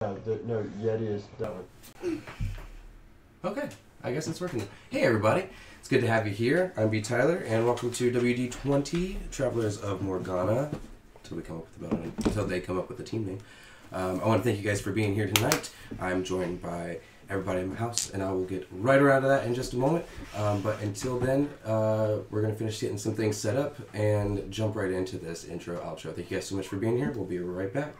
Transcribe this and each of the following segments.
No, Yeti is that one. Okay, I guess it's working. Hey everybody, it's good to have you here. I'm B. Tyler, and welcome to Wd20 Travelers of Morgana. Until they come up with a team name. I want to thank you guys for being here tonight. I'm joined by everybody in my house, and I will get right around to that in just a moment. But until then, we're going to finish getting some things set up and jump right into this intro outro. Thank you guys so much for being here. We'll be right back.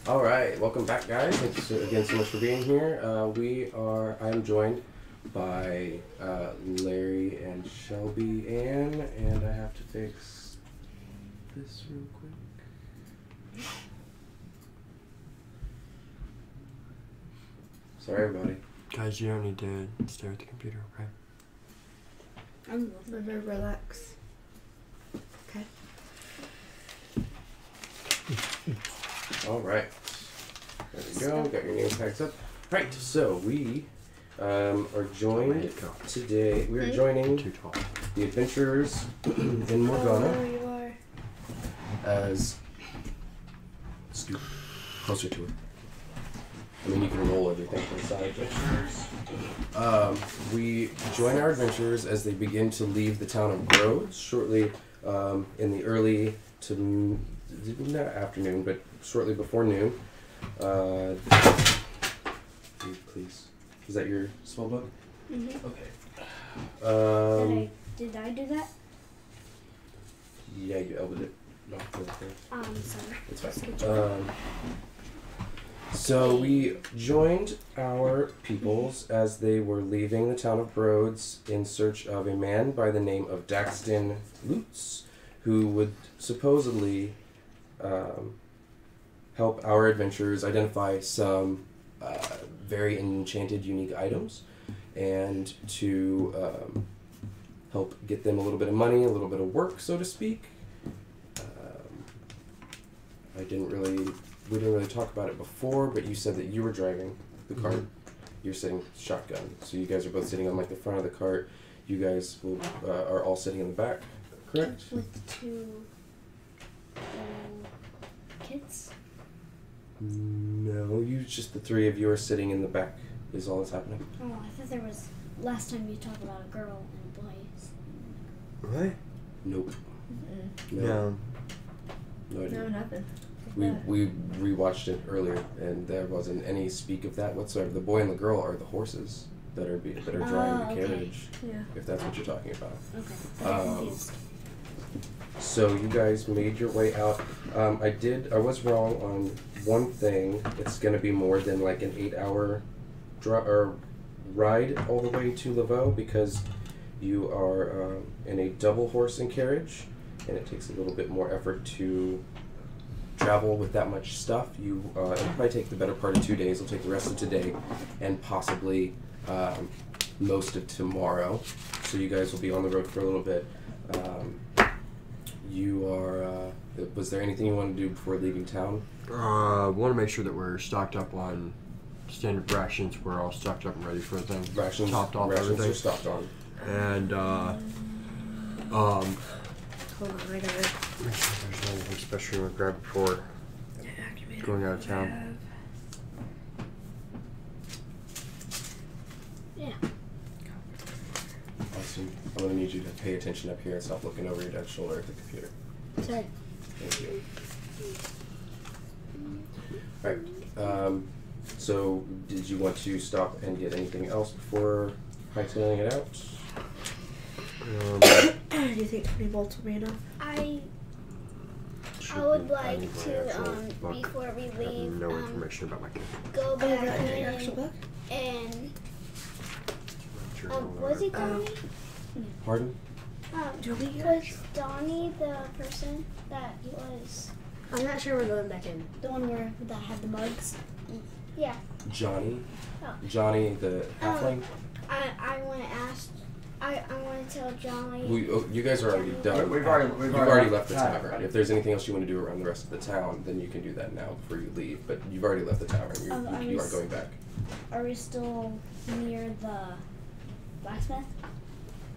Alright, welcome back guys. Thanks again so much for being here. I'm joined by Larry and Shelby and I have to fix this real quick. Sorry, everybody. Guys, you don't need to stare at the computer, okay? I'm very relaxed. Okay. All right. There we go. Got your name tags up. Right. So we are joined today. We are joining the adventurers in Morgana. Oh, there you are. As scoot closer to it. I mean, you can roll everything to the side. But, we join our adventurers as they begin to leave the town of Brhodes shortly in the early to not afternoon, but shortly before noon. Please. Is that your spell book? Mm-hmm. Okay. Did I do that? Yeah, you elbowed it. No, Sorry. it's fine. So we joined our peoples as they were leaving the town of Brhodes in search of a man by the name of Daxton Lutz, who would supposedly help our adventurers identify some very enchanted, unique items, and to help get them a little bit of money, a little bit of work, so to speak. We didn't really talk about it before, but you said that you were driving the cart. Mm-hmm. You're sitting shotgun, so you guys are both sitting on like the front of the cart. You guys are all sitting in the back, correct? With the two kids? No, just the three of you are sitting in the back. Is all that's happening. Oh, I thought there was. Last time you talked about a girl and boys. What? Nope. No. No idea. No, nothing. We rewatched it earlier, and there wasn't any speak of that whatsoever. The boy and the girl are the horses that are drawing the carriage. Yeah. If that's what you're talking about. Okay. I'm confused. So you guys made your way out. I was wrong on one thing. It's going to be more than like an 8-hour ride all the way to LaVeau, because you are in a double horse and carriage, and it takes a little bit more effort to travel with that much stuff. It'll probably take the better part of 2 days. It'll take the rest of today and possibly most of tomorrow. So you guys will be on the road for a little bit. Was there anything you want to do before leaving town? Want to make sure that we're stocked up on standard rations. We're all stocked up and ready for things. Rations, topped off rations everything. are stocked on. And Hold on, I got it. make sure there's anything special you want to grab before going out of town. Yeah. Awesome. I'm going to need you to pay attention up here and stop looking over your dad's shoulder at the computer. Sorry. Thank you. Alright. So, did you want to stop and get anything else before hightailing it out? Do you think 20 bolts will be enough? I would like to, before we leave, no information about my kid. go back Extra book? and was he Donnie? Pardon? Was Donnie the person that was I'm not sure we're going back in. the one that had the mugs? Yeah. Johnny? Oh. Johnny the halfling? I want to ask. I want to tell Johnny. You guys are already done. We've You've already left the tavern. tavern. If there's anything else you want to do around the rest of the town, then you can do that now before you leave. But you've already left the tavern. You aren't going back. Are we still near the blacksmith?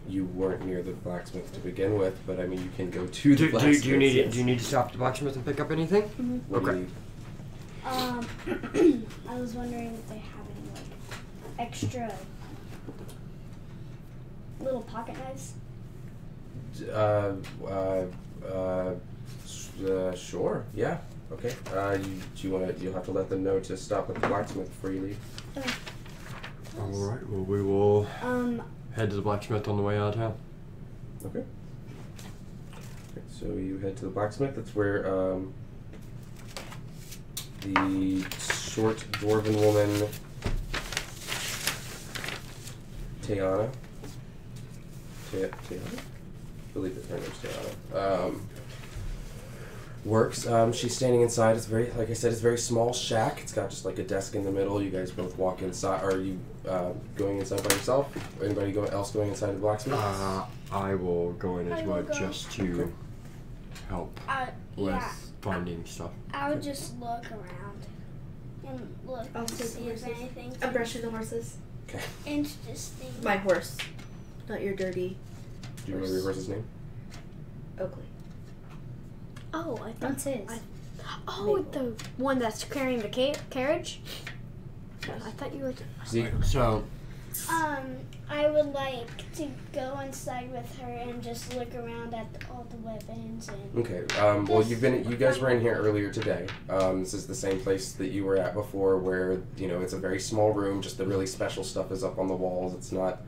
You weren't near the blacksmith to begin with, but I mean, you can go to the blacksmith. Do you need to stop at the blacksmith and pick up anything? Mm-hmm. What do you need? I was wondering if they have any like extra little pocket knives. Sure. Yeah. Okay. You'll have to let them know to stop at the blacksmith before you leave. Okay. All right. Well, we will head to the blacksmith on the way out of town. Okay. So you head to the blacksmith. That's where the short dwarven woman Tiana. I believe that her name's Tiana. works. She's standing inside. It's very, like I said, it's a very small shack. It's got just like a desk in the middle. You guys both walk inside. Are you going inside by yourself? Or anybody else going inside the blacksmith? I will go in as I well will go. just to help with Yeah. finding stuff. I would just look around and look I'll to take see the if horses. anything's I'm brushing the horses. Okay. interesting. My horse, not your dirty Do you remember your horse's name? Oakley. Oh, I thought What's his? Oh, the one that's carrying the carriage. I thought you were. Zeke. So, I would like to go inside with her and just look around at all the weapons and. Okay. Well, you guys were in here earlier today. This is the same place that you were at before, where it's a very small room. Just the really special stuff is up on the walls. It's not.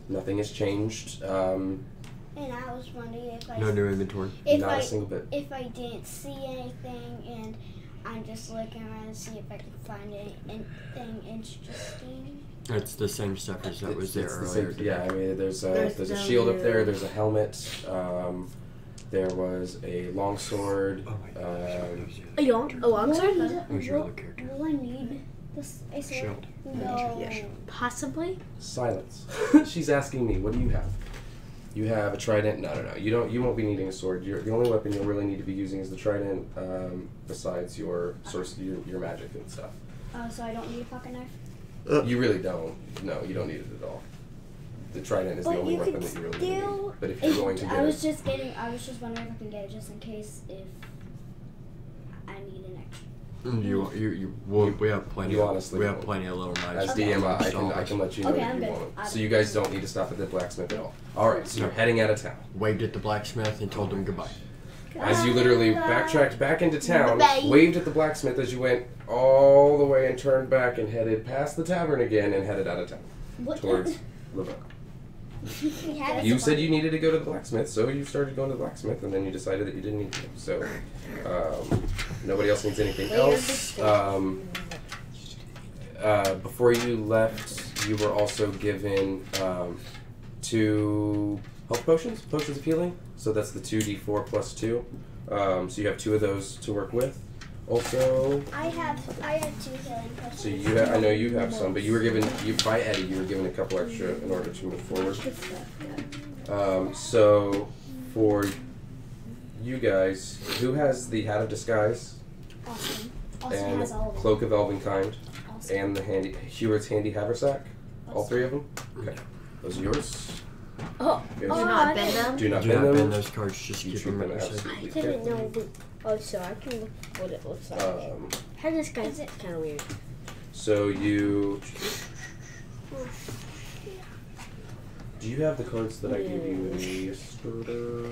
Nothing has changed. And I was wondering if no new inventory. Not a single bit. If I didn't see anything, and I'm just looking around to see if I can find anything interesting. It's the same stuff as that was there It's the earlier. same- yeah, I mean, there's a shield up there. There's a helmet. There was a longsword. A longsword? Who's your other character? Will I need this? A sword? Shield. No. Possibly. Silence. She's asking me, what do you have? You have a trident. No. You won't be needing a sword. The only weapon you'll really need to be using is the trident. Besides your your magic and stuff. So I don't need a pocket knife. You really don't. No, you don't need it at all. The trident is the only weapon that you really need. But if you're going to get I was just wondering if I can get it just in case if I need an extra. We have plenty. You honestly we have won't. plenty of little knives. As DM, I can let you know Okay, if I'm you good. want. So you guys don't need to stop at the blacksmith at all. All right, so you're heading out of town. Waved at the blacksmith and told him goodbye. As you literally backtracked back into town, Bye. waved at the blacksmith as you went all the way and turned back and headed past the tavern again and headed out of town What? towards LaVeau. We have You said you needed to go to the blacksmith, so you started going to the blacksmith, and then you decided that you didn't need to. So nobody else needs anything else. Before you left, you were also given 2 health potions of healing. So that's the 2d4 plus 2. So you have 2 of those to work with. Also, I have 2 healing potions. so I know you have some, but you were given by Eddie. You were given a couple extra in order to move forward. So for you guys, who has the Hat of Disguise Awesome. Austin and has all of them. Cloak of Elven Kind Awesome. and the Heward's Handy Haversack? All 3 of them. Okay, those are yours. Oh, Yes. Do not bend them. Do not Do bend not them. bend those cards. Just You keep treat them them at your side. absolutely I didn't carefully. know. Oh, so I can look what it looks like. How this guy's kind of weird. So you. Do you have the cards that I gave you yesterday?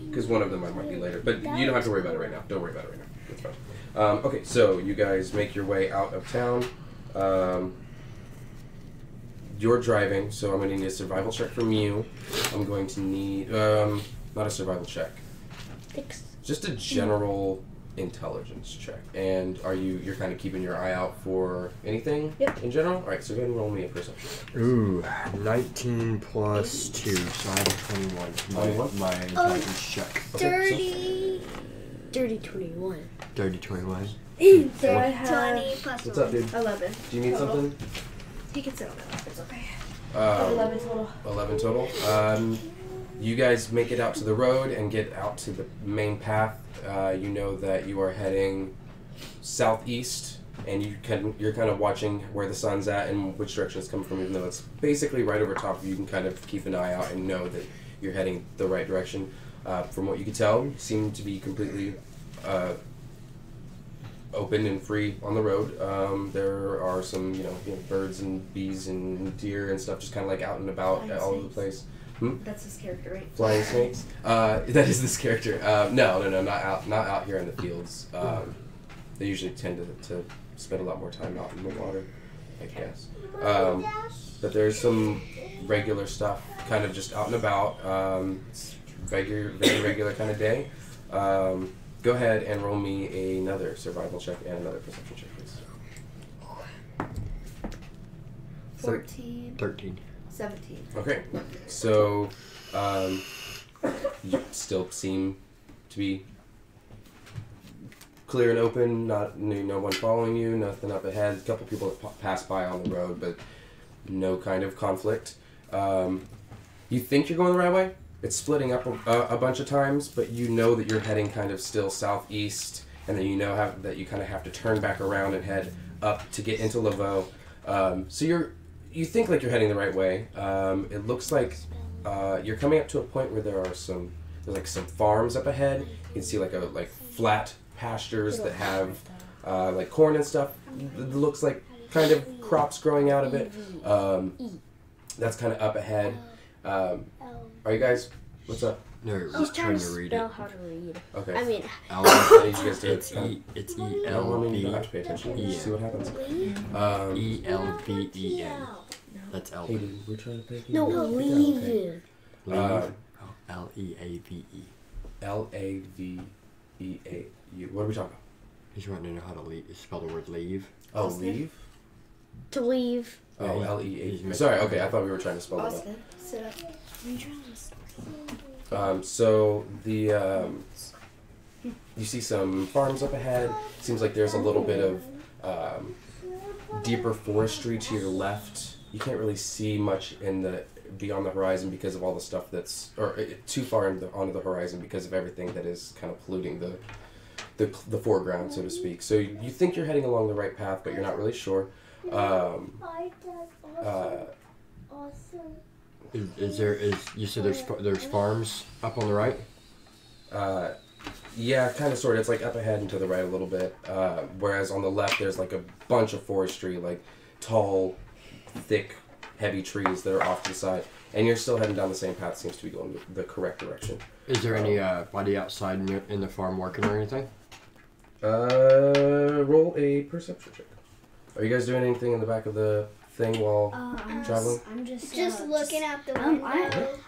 Because one of them might be later, but you don't have to worry about it right now. Don't worry about it right now. That's fine. Okay, so you guys make your way out of town. You're driving, so I'm going to need a survival check from you. I'm going to need not a survival check, just a general intelligence check. And you're kind of keeping your eye out for anything in general? All right, so go ahead and roll me a perception. Ooh, 19 plus 2, so I have 21. My intelligence check. Okay, Dirty 21. Dirty 21. So I have 20 plus what's up, dude? 11. Do you need Total. something? He can sit on that. It's okay. 11 11 total. total. You guys make it out to the road and get out to the main path. You know that you are heading southeast, and you're kind of watching where the sun's at and which direction it's coming from, even though it's basically right over top of you. You can kind of keep an eye out and know that you're heading the right direction. From what you can tell, you seem to be completely open and free on the road. There are some, birds and bees and deer and stuff just kind of like out and about all over the place. That's his character, right? Flying snakes. That is this character. No, not out here in the fields. They usually tend to spend a lot more time out in the water, I guess. But there's some regular stuff, kind of just out and about. It's very regular kind of day. Go ahead and roll me another survival check and another perception check, please. 14. 13. 17. Okay, so you still seem to be clear and open, no one following you, nothing up ahead. A couple people that pass by on the road, but no kind of conflict. You think you're going the right way. It's splitting up a bunch of times, but you know that you're heading kind of still southeast, and then you know that you kind of have to turn back around and head up to get into LaVeau. So you think like you're heading the right way. It looks like you're coming up to a point where there's like some farms up ahead. You can see like flat pastures that have like corn and stuff. It looks like kind of crops growing out of it. That's kind of up ahead. Are you guys? What's up? No, we're I was just trying to read it. spell how to read. Okay. I mean, I need you guys to It's E you L don't V have to pay attention. E Just see what happens. E L V E N. That's Hey, Elvin. dude, we're trying to pay. no, leave Okay. it. Leave. L-E-A-V-E. L-A-V-E-A-U. What are we talking about? He's wanting to know how to spell the word leave. Oh, leave? To leave. Oh, Yeah, L-E-A. he's- Sorry, okay, I thought we were trying to spell it Austin, sit up. So the you see some farms up ahead. Seems like there's a little bit of deeper forestry to your left. You can't really see much beyond the horizon because of all the stuff too far onto the horizon because of everything that is kind of polluting the foreground, so to speak. So you think you're heading along the right path, but you're not really sure. You said there's farms up on the right? Yeah, kind of, sort of. It's like up ahead and to the right a little bit. Whereas on the left, there's like a bunch of forestry, like tall, thick, heavy trees that are off to the side. And you're still heading down the same path. Seems to be going the correct direction. Is there any body outside in the farm working or anything? Roll a perception check. Are you guys doing anything in the back of the thing while traveling? I'm just looking out the window.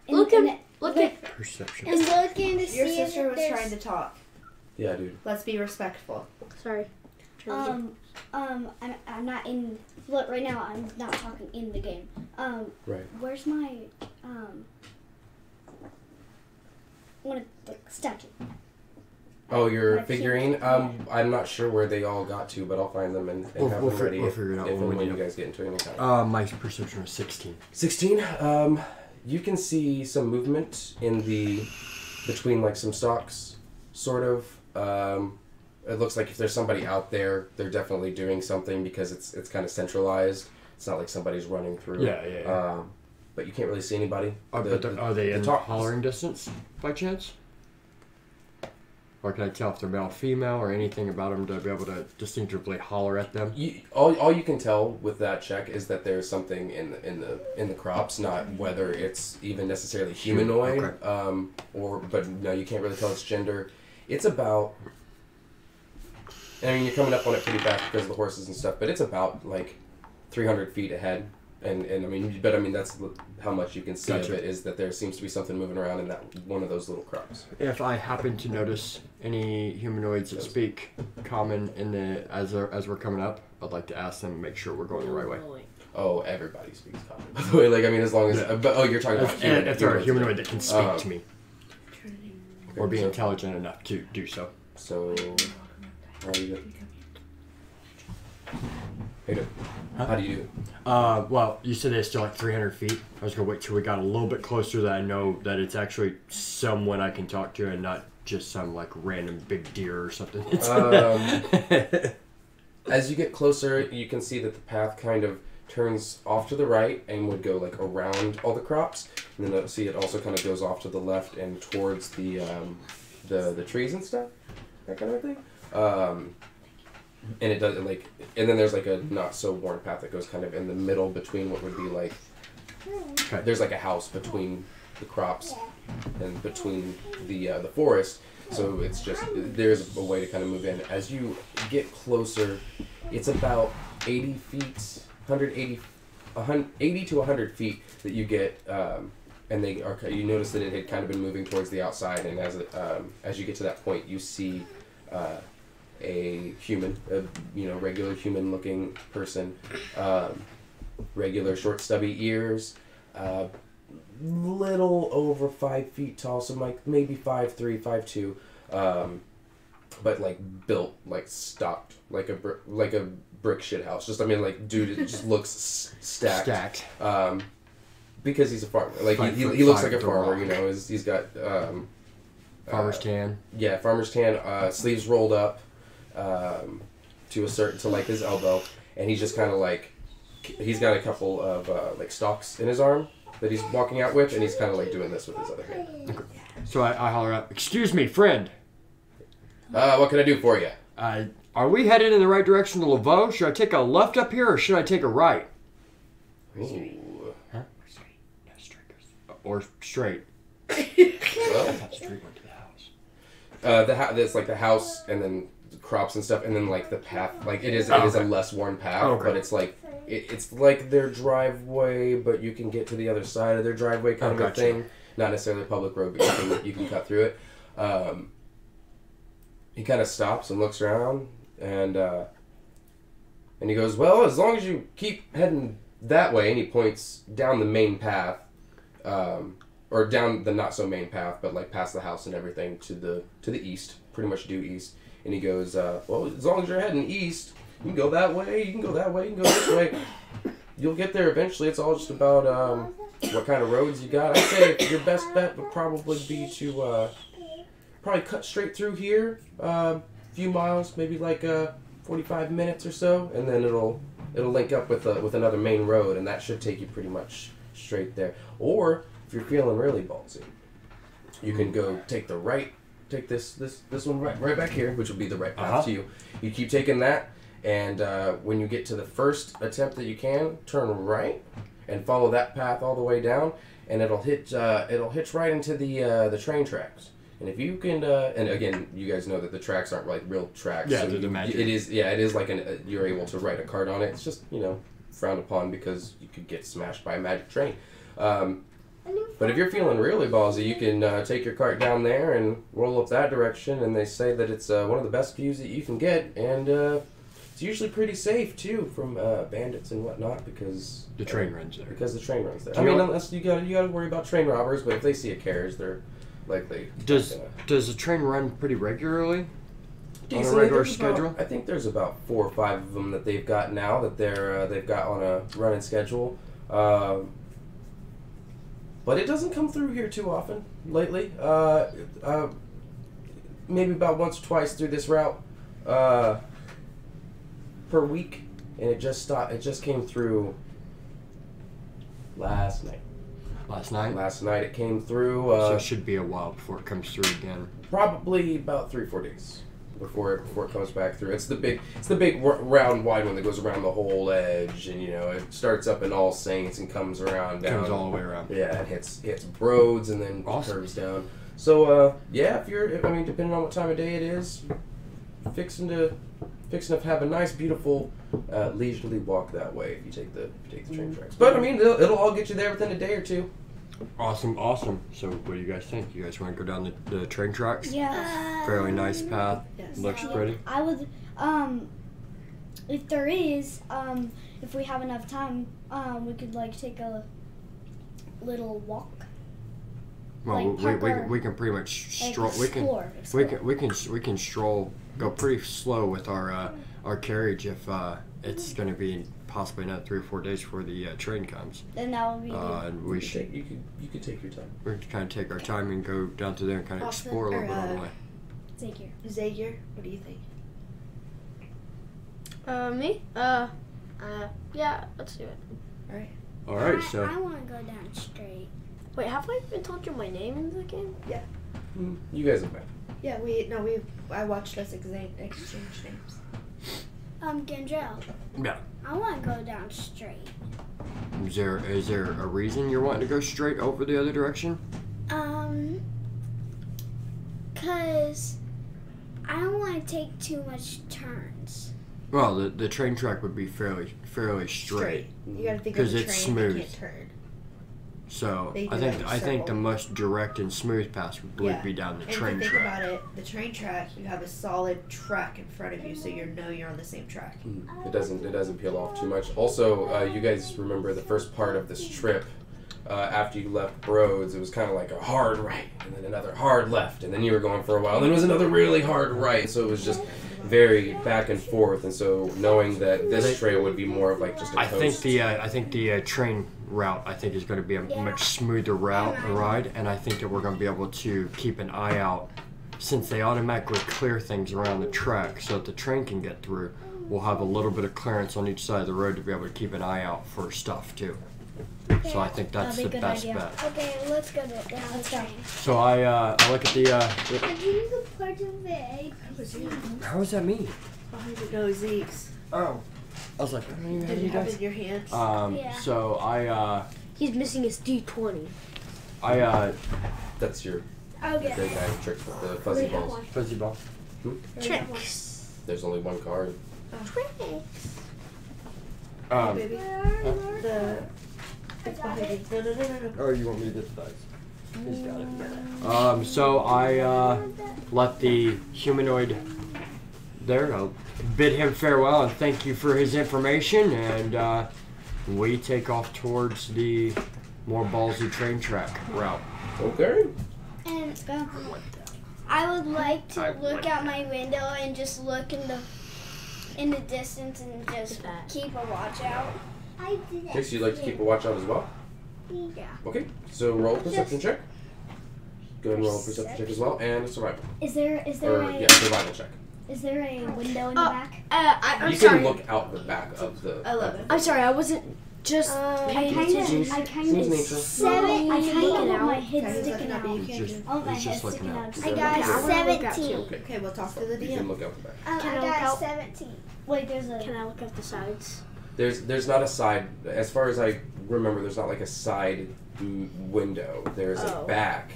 Look at Perception. And looking to Your see sister if was trying to talk. Yeah, dude. Let's be respectful. Sorry. I'm not in. Look, right now I'm not talking in the game. Right. Where's my one of the statue? Oh, your My figurine? yeah. I'm not sure where they all got to, but I'll find them and We'll have them ready figure it out if and when when we you know. guys get into it anytime. My perception was 16. 16. You can see some movement between like some stalks, sort of. It looks like if there's somebody out there, they're definitely doing something because it's kind of centralized. It's not like somebody's running through. Yeah. But you can't really see anybody. Are they in top- hollering distance by chance? Or can I tell if they're male, female, or anything about them to be able to distinctively holler at them? All you can tell with that check is that there's something in the crops, not whether it's even necessarily humanoid. Okay. But no, you can't really tell its gender. It's about. I mean, you're coming up on it pretty fast because of the horses and stuff, but it's about like 300 feet ahead. And I mean, that's how much you can see Gotcha. of it is that there seems to be something moving around in that one of those little crops. If I happen to notice any humanoids that speak common as we're coming up, I'd like to ask them and make sure we're going the right way. Oh, everybody speaks common. By the way, like I mean, as long as you're talking about If they're a humanoids. humanoid that can speak to me or be so- intelligent enough to do so. So, how do you do? How you doing? Huh? How do you do? Well, you said they're still like 300 feet. I was gonna wait till we got a little bit closer that I know that it's actually someone I can talk to and not just some like random big deer or something. As you get closer, you can see that the path kind of turns off to the right and would go like around all the crops, and then see it also kind of goes off to the left and towards the trees and stuff, that kind of thing. And it does and then there's like a not so worn path that goes kind of in the middle between what would be like. Okay. There's like a house between the crops and between the forest, so it's just there's a way to kind of move in. As you get closer, it's about 80 to 100 feet that you get, and you notice that it had kind of been moving towards the outside, and as you get to that point, you see. A human, regular human-looking person, regular short, stubby ears, little over 5 feet tall, so like maybe 5'3", 5'2", but like built, like stocked, like a brick shit house. Just, I mean, like, dude, it just looks stacked. Because he's a farmer. Like, he looks like a farmer, you know. He's got farmer's tan. Yeah, farmer's tan. Sleeves rolled up to like his elbow, and he's just kind of like, he's got a couple of like stalks in his arm that he's walking out with, and he's kind of like doing this with his other hand. Okay. So I holler out, "Excuse me, friend. What can I do for you?" Are we headed in the right direction to LaVeau? Should I take a left up here, or should I take a right? Ooh. Huh? Or straight. Well, Straight went to the house. That's like the house, and then the crops and stuff, and then like the path. Like it is a less worn path, but it's like it's like their driveway, but you can get to the other side of their driveway, kind of a thing. Not necessarily a public road, but you can cut through it. He kind of stops and looks around, and he goes, "Well, as long as you keep heading that way," and he points down the main path, or down the not so main path, but like past the house and everything to the east, pretty much due east. And he goes, "Well, as long as you're heading east, you can go that way, you can go that way, you can go this way. You'll get there eventually. It's all just about what kind of roads you got. I'd say your best bet would probably be to probably cut straight through here, a few miles, maybe like 45 minutes or so, and then it'll link up with another main road, and that should take you pretty much straight there. Or if you're feeling really ballsy, you can go take the right, take this one right back here, which will be the right path to you. You keep taking that, and when you get to the first attempt that you can, turn right and follow that path all the way down, and it'll hitch right into the train tracks. And if you can, and again, you guys know that the tracks aren't like real tracks. Yeah, so they're the magic. It is like you're able to write a card on it. It's just, frowned upon because you could get smashed by a magic train. But if you're feeling really ballsy, you can take your cart down there and roll up that direction. And they say that it's one of the best views that you can get, and it's usually pretty safe too from bandits and whatnot because the train runs there. Because the train runs there. I mean, unless you got to worry about train robbers, but if they see a carriage, they're likely. Does the train run pretty regularly? Decently, on a regular schedule? I think there's about 4 or 5 of them that they've got now that they've got on a running schedule. But it doesn't come through here too often lately. Maybe about once or twice through this route per week, and it just came through last night. Last night? Last night it came through. So it should be a while before it comes through again. Probably about 3 or 4 days before it comes back through. It's the big round wide one that goes around the whole edge, and it starts up in All Saints and comes around down. Comes all the way around. Yeah, it hits Brhodes and then curves down. So depending on what time of day it is, fixing to have a nice, beautiful, leisurely walk that way if you take the train tracks. But I mean, it'll all get you there within a day or two. Awesome. So what do you guys think? You guys want to go down the train tracks? Yeah. Fairly nice path. Yes. Looks pretty. I would, if there is, if we have enough time, we could take a little walk. Well, we can pretty much stroll. Explore. We can stroll. Go pretty slow with our carriage if it's going to be possibly another 3 or 4 days before the train comes. Then that would be. And we should. You could take your time. We can kind of take our time and go down to there and kind of explore a little bit on the way. Tzegyr, what do you think? Me? Yeah, let's do it. All right. So. I want to go down straight. Wait, have I even told you my name in the game? Yeah. You guys have met. Yeah, I watched us exchange names. Gandrel. Yeah. I want to go down straight. Is there a reason you're wanting to go straight over the other direction? Cause I don't want to take too much turns. Well, the train track would be fairly straight. You gotta think of the train. It's smooth. You can't turn. So I think the most direct and smooth path would be down the train and if you track. think about it, the train track, you have a solid track in front of you, so you're on the same track. It doesn't peel off too much. Also, you guys remember the first part of this trip. after you left Brhodes, it was kind of like a hard right, and then another hard left, and then you were going for a while, and then it was another really hard right. So it was just very back and forth. And so knowing that this trail would be more of like just a coast. I think the train route is going to be a much smoother ride, and I think that we're going to be able to keep an eye out since they automatically clear things around the track so that the train can get through. We'll have a little bit of clearance on each side of the road to be able to keep an eye out for stuff too. So I think that's the best bet. Okay, let's go to let's go. So I look at the. How does that mean? No, Zeke's. Oh. I was like, I don't even Did have you have it guys. in your hands? Yeah. So I He's missing his D20. That's your the Okay. guy who tricks with the fuzzy balls. fuzzy ball. Tricks. There's only one card. Baby. It's behind you. No. Oh, you want me to get the dice? He's got it. So I let the humanoid there. I'll bid him farewell and thank you for his information, and we take off towards the more ballsy train track route. Okay. And I would like to look out my window and just look in the distance and just keep a watch out. Okay, so you'd like to keep a watch out as well? Yeah. Okay, so roll a perception check. Go ahead and roll a perception check as well, and a survival. Is there Survival check. is there a window in the back? I'm You sorry. can look out the back of the... 11. I'm sorry, I wasn't just paying attention. I kind Seems of nature. seven. I kind of have my Okay, head who's sticking looking out. at me? You can't Just- do. Oh, my He's just head's looking sticking out. out. Is I that got okay? I wanna look out 17. too. Okay, we'll talk to the You can DM. look out the back. I Can I look got out? 17. Wait, there's a. Can I look at the sides? There's not a side, as far as I remember, there's not like a side window. There's a Oh. back,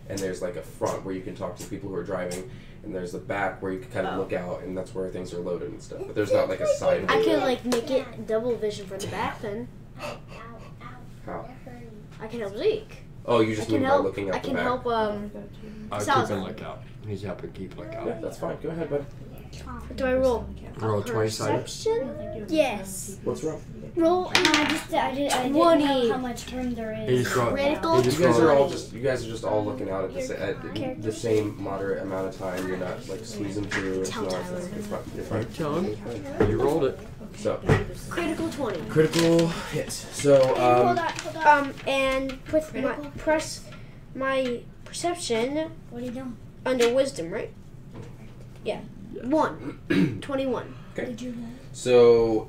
and there's like a front where you can talk to people who are driving, and there's the back where you can kind of look out, and that's where things are loaded and stuff. But there's not like a side I window. could like make it double vision from the back then. How? I can help Zeke. Oh, you I just can mean by help. looking I out the can back. help. I'll keep Salazar. a lookout. He's helping keep lookout. Yeah, that's fine. Go ahead, bud. What do I roll? Roll 20 sided. Perception? Yes. What's wrong? Roll, and I didn't 20. know how much room there He is. just rolled. Critical. He just You guys are rolled. all just looking out at the same moderate amount of time. You're not like squeezing through. It's Tell not. Tyler. You're fine. Tell him. You rolled it. So Critical 20. critical hit. So Hold on. And with my Critical? press my perception What are you doing? under wisdom, right? Yeah. 1. 21. Did you roll? so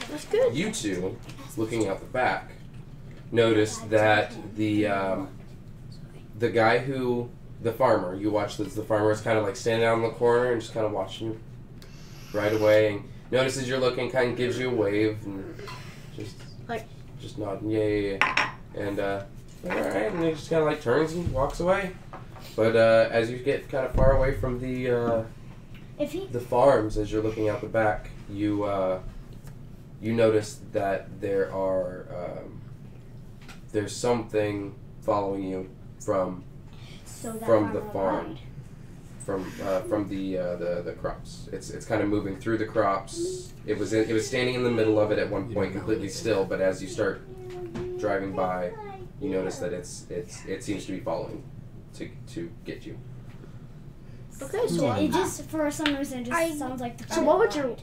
That's good. you two, looking out the back, notice that the guy the farmer, you watch the farmer is kind of like standing out in the corner and just kind of watching you right away, and notices you're looking, kind of gives you a wave and just nodding, yeah. And all right, and he just kind of like turns and walks away. But as you get kind of far away from the farms, as you're looking out the back, you notice that there's something following you from the farm, from the crops. It's kind of moving through the crops. It was standing in the middle of it at one point, completely still. But as you start driving by, you notice that it seems to be following to get you. Okay, so It just, for some reason, just sounds like the. so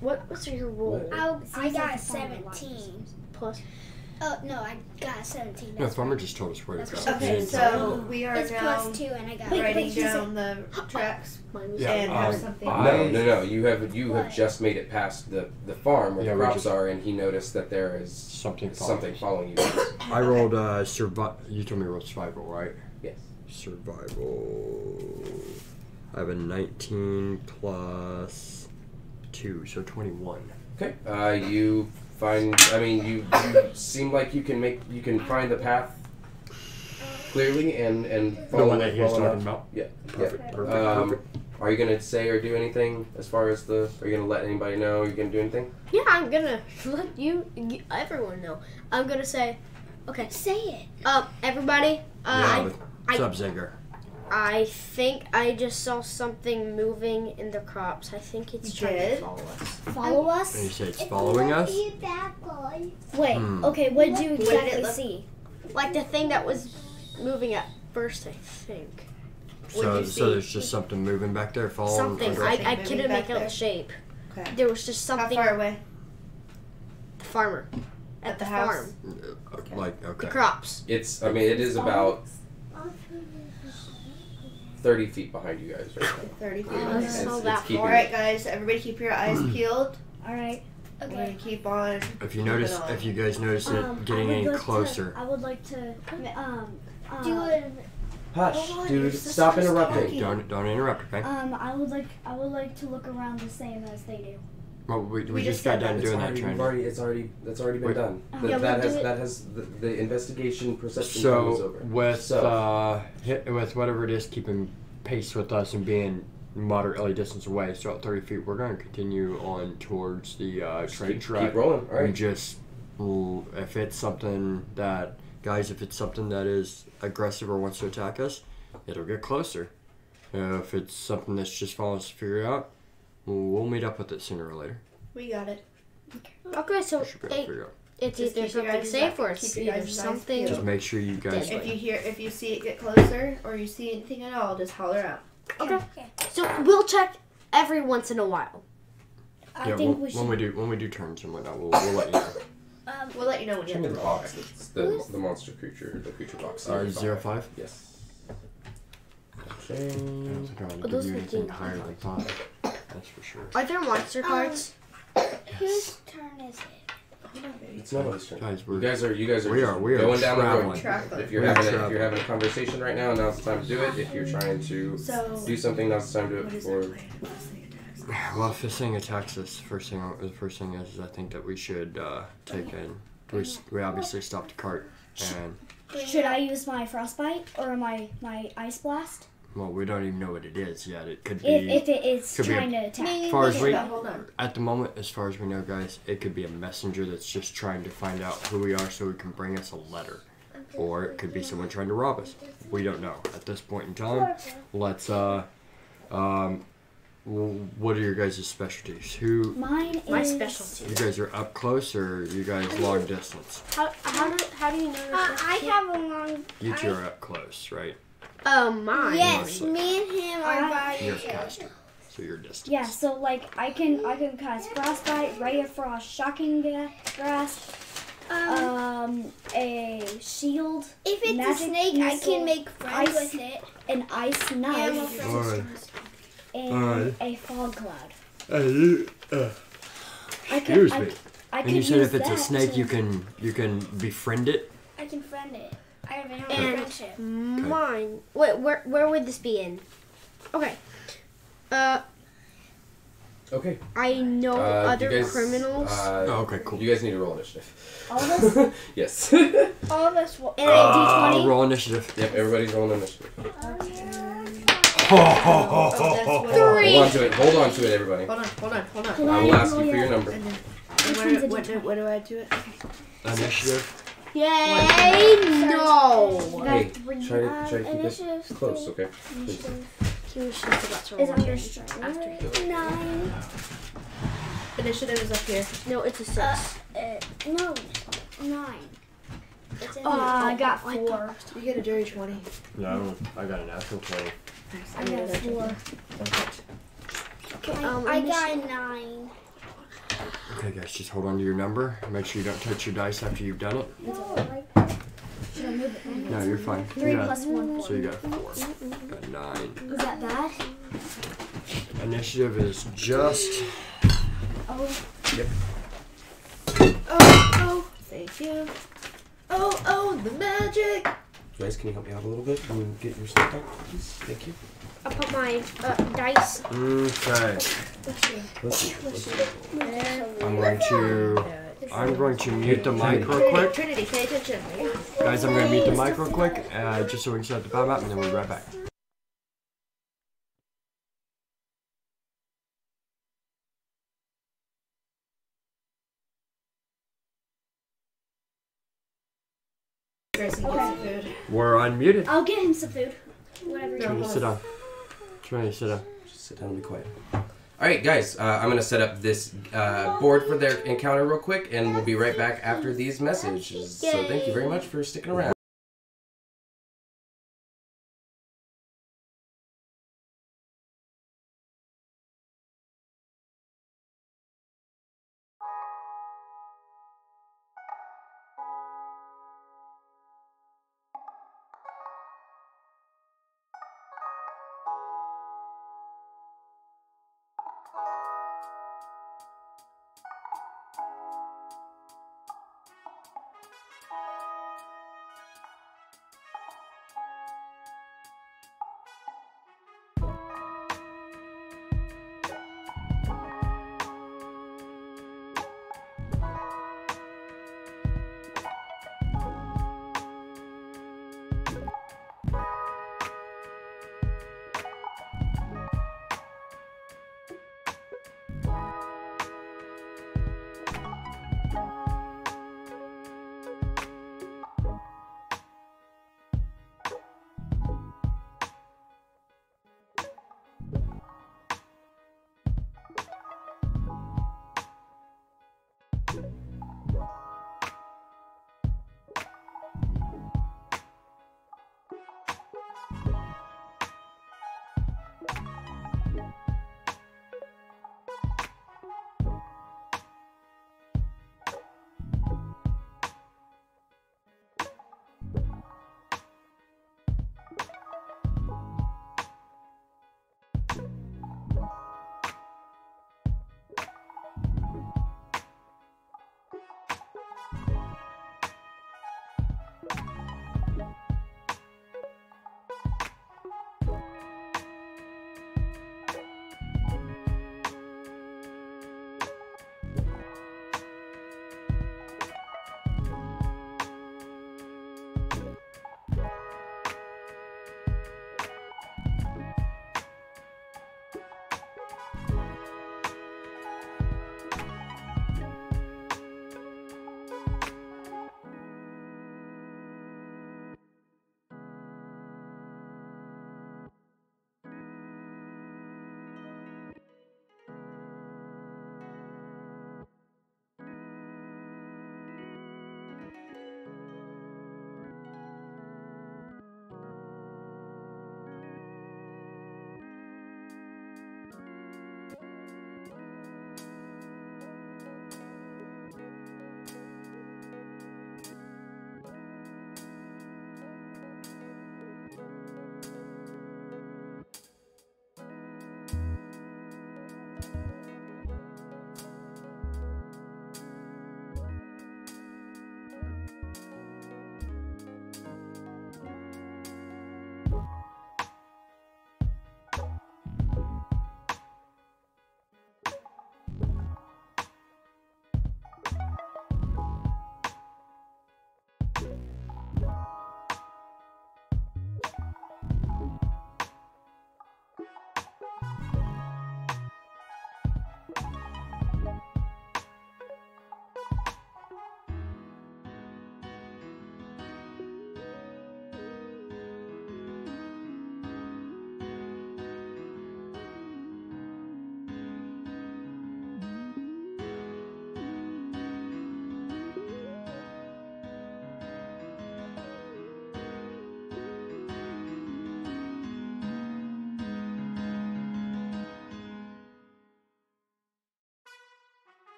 what's your roll? I got 17. Plus. Oh, no, I got 17. No, the farmer just told us where to go. Okay, so we are It's now plus 2, and I got. writing down the tracks Mine was Yeah, and have something. No. You have What? just made it past the farm where Yeah, the we crops just- are, and he noticed that there is Something following you. I rolled you told me to roll survival, right? Yes. Survival. I have a 19 plus 2, so 21. Okay. You find. I mean, you seem like you can find the path clearly and follow The one that it he was well talking enough. about? Yeah. Perfect, perfect, perfect. Are you gonna say or do anything as far as are you gonna let anybody know? Are you gonna do anything? Yeah, I'm gonna let everyone know. I'm gonna say, okay, Say it. everybody. What's up, Tzegyr? I think I just saw something moving in the crops. I think it's You trying to did? follow us. Follow And you us? say it's following us? Wait, Hmm. okay, what did you did it exactly look- see? Like the thing that was moving at first, I think. So there's just something moving back there, following. Something. I couldn't make out the shape. Okay. There was just something. How far away? The farmer. At the farm. Like, okay. The crops. It's. I mean, it is about 30 feet behind you guys right now. 30 feet. It's not that keeping- far. Alright, guys, everybody keep your eyes peeled. Alright. We're going to keep on. If you notice, if you guys notice it getting any closer. I would like to Do it. Hush, Hold on, dude! your Stop sister's interrupting. talking. Don't interrupt, okay? I would like to look around the same as they do. Well, we we just just got said done that. doing that That's training. already been Wait. done. Yeah, That has the investigation perception time is So over. with whatever it is, keeping pace with us and being moderately distance away, so at 30 feet, we're going to continue on towards the train track. Keep rolling. All And right. just if it's something that is aggressive or wants to attack us, it'll get closer. If it's something that's just following us to figure out, we'll meet up with it sooner or later. We got it. Okay, so We should be able to figure it out. it's Just either keep your something eyes safe or keep it's your either eyes something. peeled. Just make sure you guys. If you see it get closer or you see anything at all, just holler out. Okay. So we'll check every once in a while. I Yeah, think when we should. we do turns and whatnot, we'll let you know. We'll let you know when you Show have me to the roll. box. It's the monster creature, the creature box. 05? Yes. I don't think I'm gonna those give you are anything the- higher than 5. That's for sure. Are there monster cards? Whose turn is it? It's nobody's turn. Guys, You guys are we just are going down the traveling. road. Track them. If you're We're having traveling. a conversation right now, now's the time to do it. If you're trying to So, do something, now's the time to do what it is before. that plan? This thing attacks. Well, if this thing attacks us, the first thing is I think that we should take in. We obviously stopped the cart, and Should I use my frostbite or my ice blast? well, we don't even know what it is yet. It could be. If it is could be a- trying to attack. As far as we, Hold on. at the moment, as far as we know, guys, it could be a messenger that's just trying to find out who we are so he can bring us a letter. Or it could be someone trying to rob us. We don't know. At this point in time, let's, what are your guys' specialties? Who, Mine is My specialty. you guys are up close or you guys long distance? How do you know? I have a long. You two are up close, right? Mine. Yes, me and him are by You're a each other. caster, so you're distant. yeah. So like I can cast frostbite, ray of frost, shocking grasp, a shield, If it's magic a snake, I missile, can make friends ice- with it. an ice Yeah, I'm a knife, friend. and a fog cloud. I can, Excuse me. I And can you said use if it's a that snake, to- you can befriend it. I can friend it. I have a And- friendship. Mine. Wait, where would this be in? Okay. Okay. I know You other guys, criminals. Oh, okay, cool. You guys need to roll initiative. all of us. Yes. All of us will. and a D20. Roll initiative. Yep, everybody's rolling initiative. Oh, that's what. Three. Hold on to it. Hold on to it, everybody. Hold on. Can I will ask you for your number. And then, Which what one's a what do I do it? Initiative. Yay! No. Hey, three. try to keep it Initiative's close, okay? He was just about to Is roll under again. strength. After he- 9. Initiative is up here. No, it's a 6. No. 9. It's in I got 4. You get a dirty 20. No, I got a natural 20. I got 4. I got a 9. Okay, guys, just hold on to your number. Make sure you don't touch your dice after you've done it. Should I move it? No, you're fine. 3 You got- plus 1. So you got 4. Got 9. Is that bad? Initiative is just. Oh. Yep. Oh, thank you. Oh, the magic. Guys, can you help me out a little bit and get your stuff out, please? Thank you. I'll put my dice. Okay. Let's see. I'm going to mute the mic real quick. Trinity, pay attention. Guys, I'm going to mute the mic real quick, just so we can set the time up, and then we'll be right back. Grayson, get some food. We're unmuted. I'll get him some food. Whatever. Trini, sit down. Trini, sit down. Just sit down and be quiet. Alright, guys, I'm going to set up this board for their encounter real quick, and we'll be right back after these messages. So thank you very much for sticking around.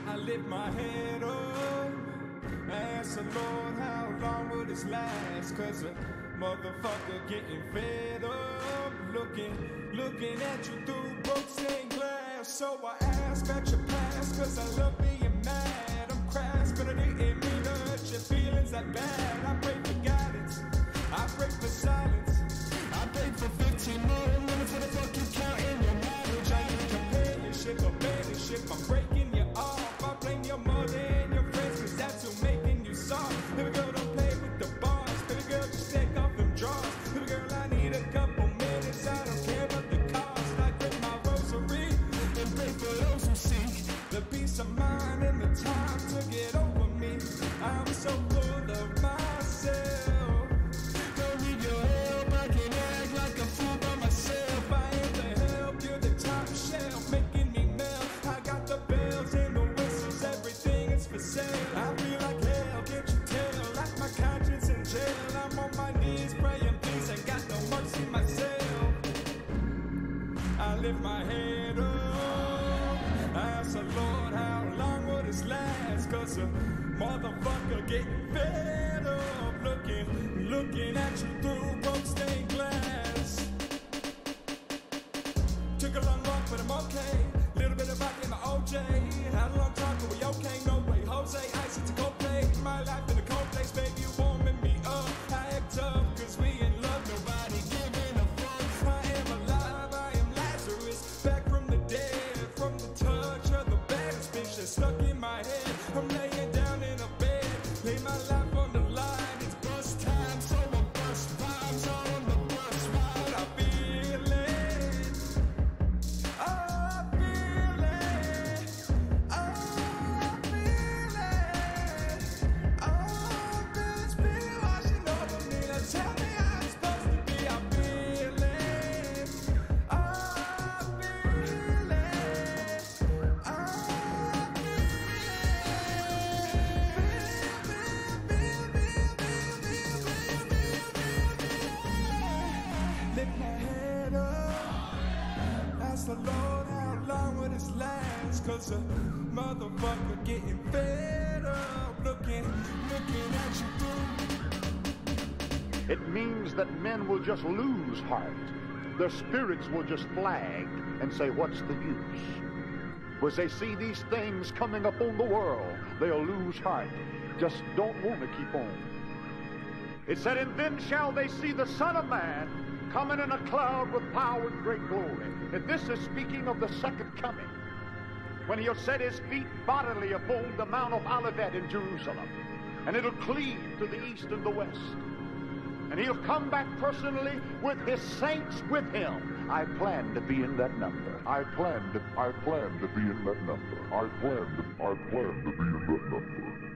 I lift my head up, ask the Lord how long will this last, cause a motherfucker getting fed up, looking at you through books and glass. So I ask about your past, cause I love being mad. I'm crass, but it didn't mean to hurt your feelings that bad. I pray for guidance, I pray for silence, I pray for 15 more minutes. What the fuck you counting your marriage? I need companionship, abandonship, I'm breaking you off. I blame your mother and your friends, cause that's who making you soft. Baby girl, don't play with the bars. Baby girl, just take off them drawers. Baby girl, I need a couple minutes, I don't care about the cost. I grip my rosary and pray for those who seek the peace of mind and the time to get over me. I'm so full of myself. Don't need your help, I can act like a fool by myself. I am the help, you're the top shelf, making me melt. I got the bells and the whistles, everything is for sale. I feel like hell, can't you tell? Like my conscience in jail. I'm on my knees praying peace, ain't got no mercy myself. I lift my head up, ask the Lord how long will this last, cause a motherfucker getting fed up, looking at you through rose-stained glass. Took a long walk, but I'm okay. Little bit of vodka in my OJ. Had a long talk, but we okay, no way. Jose, ice, it's a cold play. My life in a cold place, baby, you warming me up. I act tough, cause we in love, nobody giving a fuck. I am alive, I am Lazarus, back from the dead, from the touch of the baddest bitch that's stuck in my head. I'm laying down in a bed, lay my life on the line. It's bus time, so I bust vibes on the bus ride. I feel it, I feel it, I feel it. Oh, this feel washing over me. Now tell me how it's supposed to be. I feel it, I feel it, I feel it. Lift my head up, ask the Lord how long will this last, cause a motherfucker getting fed up, looking at you through. It means that men will just lose heart. Their spirits will just flag and say, what's the use? As they see these things coming upon the world, they'll lose heart. Just don't want to keep on. It said, and then shall they see the Son of Man coming in a cloud with power and great glory. And this is speaking of the second coming, when he'll set his feet bodily upon the Mount of Olivet in Jerusalem. And it'll cleave to the east and the west. And he'll come back personally with his saints with him. I plan to be in that number. I plan to be in that number. I plan to be in that number.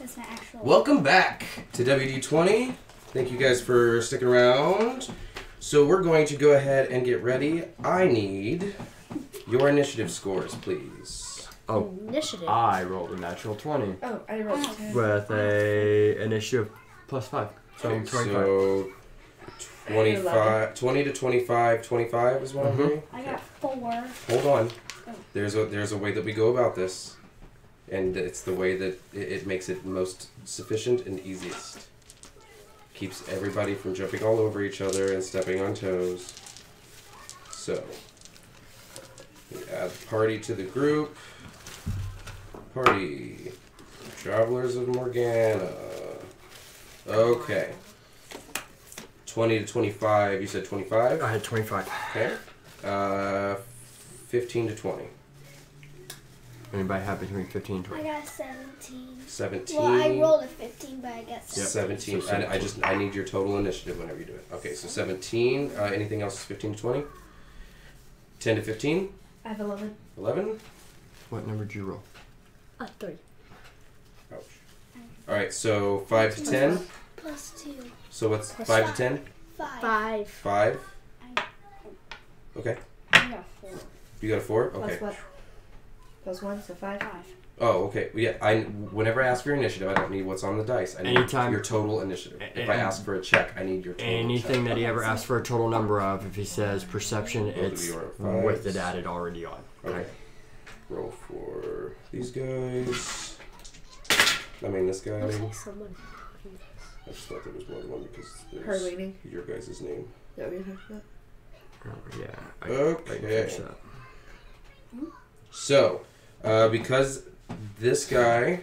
That's my actual. Welcome back to WD20. Thank you guys for sticking around. So we're going to go ahead and get ready. I need your initiative scores, please. Oh, Initiative. I rolled a natural 20 Oh, I rolled 10. with a initiative +5. So Okay, 25. so 25, 20 to 25, 25 is what I'm hearing. I got 4. Hold on. There's a way that we go about this, and it's the way that it makes it most sufficient and easiest. Keeps everybody from jumping all over each other and stepping on toes. So, we add party to the group. Party. Travelers of Morgana. Okay. 20 to 25. You said 25? I had 25. Okay. 15 to 20. Anybody have between 15 and I 20? got 17. 17. Well, I rolled a 15, but I got 17. 17. I need your total initiative whenever you do it. Okay, so 17. Anything else? 15 to 20. 10 to 15. I have 11. 11. What number did you roll? A 3. Ouch. All right, so 5 to 10. +2. So what's Plus 5 to five. 10? 5. 5. Okay. I got 4. You got a 4. Plus Okay. what? Plus 1, so 5. 5. Oh, okay. Well, yeah. Whenever I ask for your initiative, I don't need what's on the dice. I need Anytime- your total initiative. If I ask for a check, I need your total. Anything check. that he ever asks for a total number of, if he says perception, Both of it's you are fives. with it added already on. Okay. Roll for these guys. I mean, this guy. Looks like someone. I just thought there was more than one because Her there's leaning. your guys' name. Is that what you're talking about? Yeah. I Okay. can fix that. So, because this guy,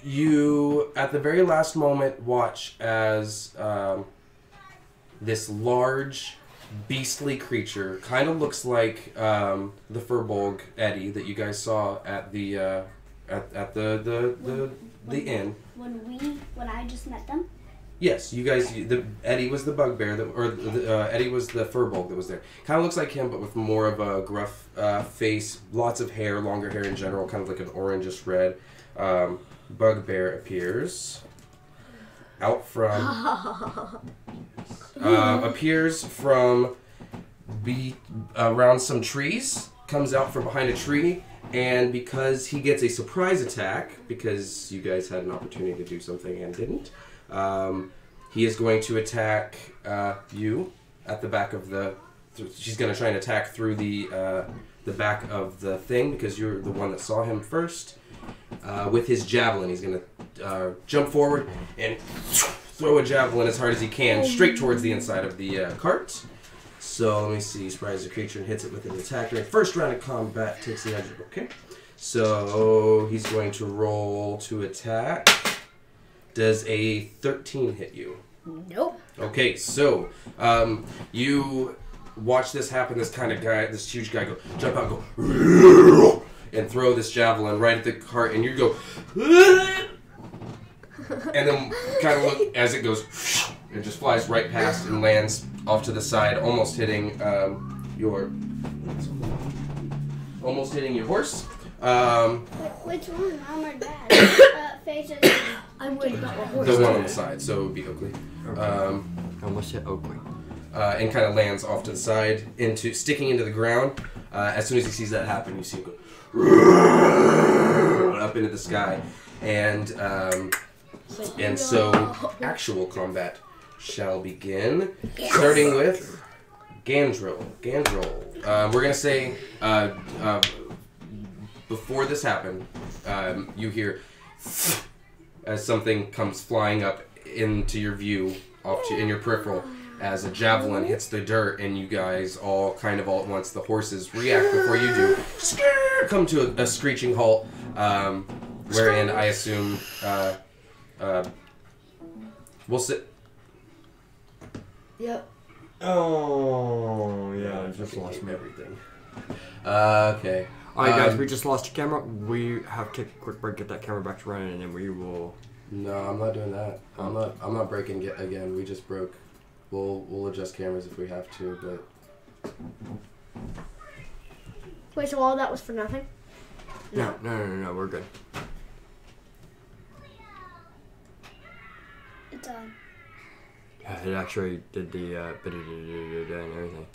you at the very last moment watch as this large, beastly creature kind of looks like the Furbolg Eddie that you guys saw at the inn. When I just met them. Yes, you guys. Eddie was the bugbear, Eddie was the Furbolg that was there. Kind of looks like him, but with more of a gruff face, lots of hair, longer hair in general, kind of like an orangish red. Bugbear appears out from appears from around some trees. Comes out from behind a tree. And because he gets a surprise attack, because you guys had an opportunity to do something and didn't, he is going to attack you at the back of the. She's going to try and attack through the back of the thing because you're the one that saw him first. With his javelin, he's going to jump forward and throw a javelin as hard as he can straight towards the inside of the cart. So let me see. Surprises the creature and hits it with an attack. During first round of combat, takes the edge. Okay. So he's going to roll to attack. Does a 13 hit you? Nope. Okay, so you watch this happen. This kind of guy, this huge guy, jump out, go, and throw this javelin right at the cart, and you go, and then kind of look as it goes. It just flies right past and lands off to the side, almost hitting your horse. Which one, Mom or Dad? Phasia. I'm worried about the horse. The one on the side, so it would be Oakley. Almost hit Oakley. And kind of lands off to the side, sticking into the ground. As soon as he sees that happen, you see him go up into the sky, and so actual combat shall begin, starting with Gandrel. We're gonna say before this happened, you hear as something comes flying up into your view, in your peripheral, as a javelin hits the dirt, and you guys all kind of all at once, the horses react before you do, come to a screeching halt, wherein I assume we'll sit. Yep. Oh, yeah, I just lost me. Everything. Okay. Alright, guys, we just lost a camera. We have to take a quick break, get that camera back to running, and then we will. No, I'm not doing that. I'm not breaking it again. We just broke. We'll adjust cameras if we have to, but. Wait, so all that was for nothing? No, we're good. done. Yeah, it actually did the and everything.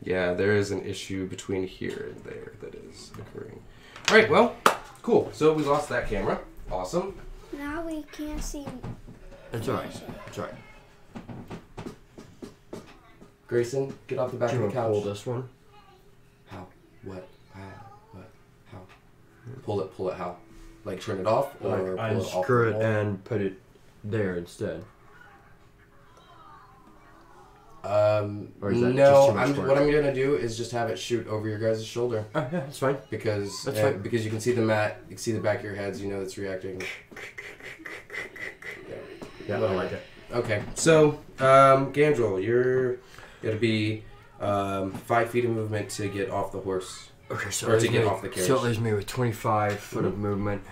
Yeah, there is an issue between here and there that is occurring. All right, well, cool. So we lost that camera. Awesome. Now we can't see. It's alright. It's alright. Grayson, get off the back Do you of the want to couch. pull this one? How? What? How? What? How? Pull it. Pull it. How? Like turn it off or Like, pull it I off? screw the it wall? and put it there instead. Or is that no. just too much work? What I'm gonna do is just have it shoot over your guys' shoulder Oh, yeah, that's fine. because That's fine. because you can see the mat, you can see the back of your heads. You know it's reacting. Yeah, I like it. Okay, so Gandrel, you're gonna be 5 feet of movement to get off the horse. Okay, so Or it to leaves get me- off the carriage. So it leaves me with 25 foot of movement.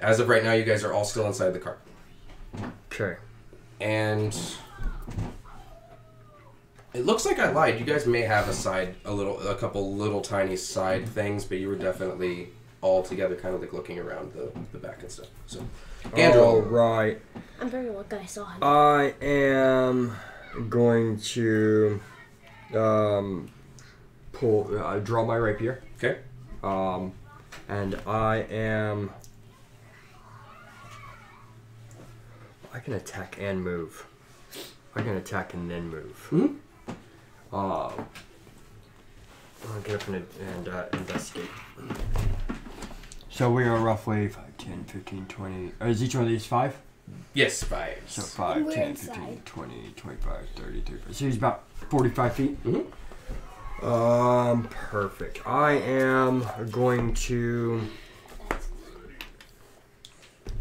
As of right now, you guys are all still inside the car. Okay. And it looks like I lied. You guys may have a couple little tiny side things, but you were definitely all together, kind of like looking around the back and stuff. So, Gandrel. All right. I'm very lucky I saw him. I am going to draw my rapier. Okay. And I can attack and move. I can attack and then move. Mm-hmm. I'll get up and investigate. So we are roughly 5, 10, 15, 20. Is each one of these 5? Yes, 5. So 5, We're 10, inside. 15, 20, 25, 30, 35. So he's about 45 feet. Mm-hmm. Perfect. I am going to...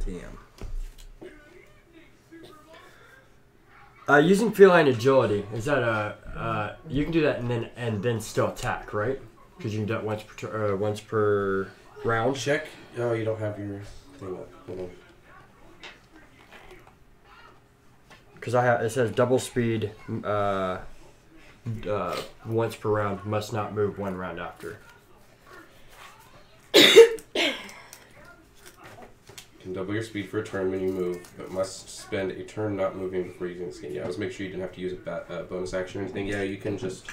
Damn. Using feline agility, is that you can do that and then still attack, right? Because you can do it once per round. Check. Oh, you don't have your thing up. Hold on. Because it says double speed once per round, must not move 1 round after. Can double your speed for a turn when you move, but must spend a turn not moving before using the skin. Yeah, let's make sure you didn't have to use a bonus action or anything. Yeah, you can just.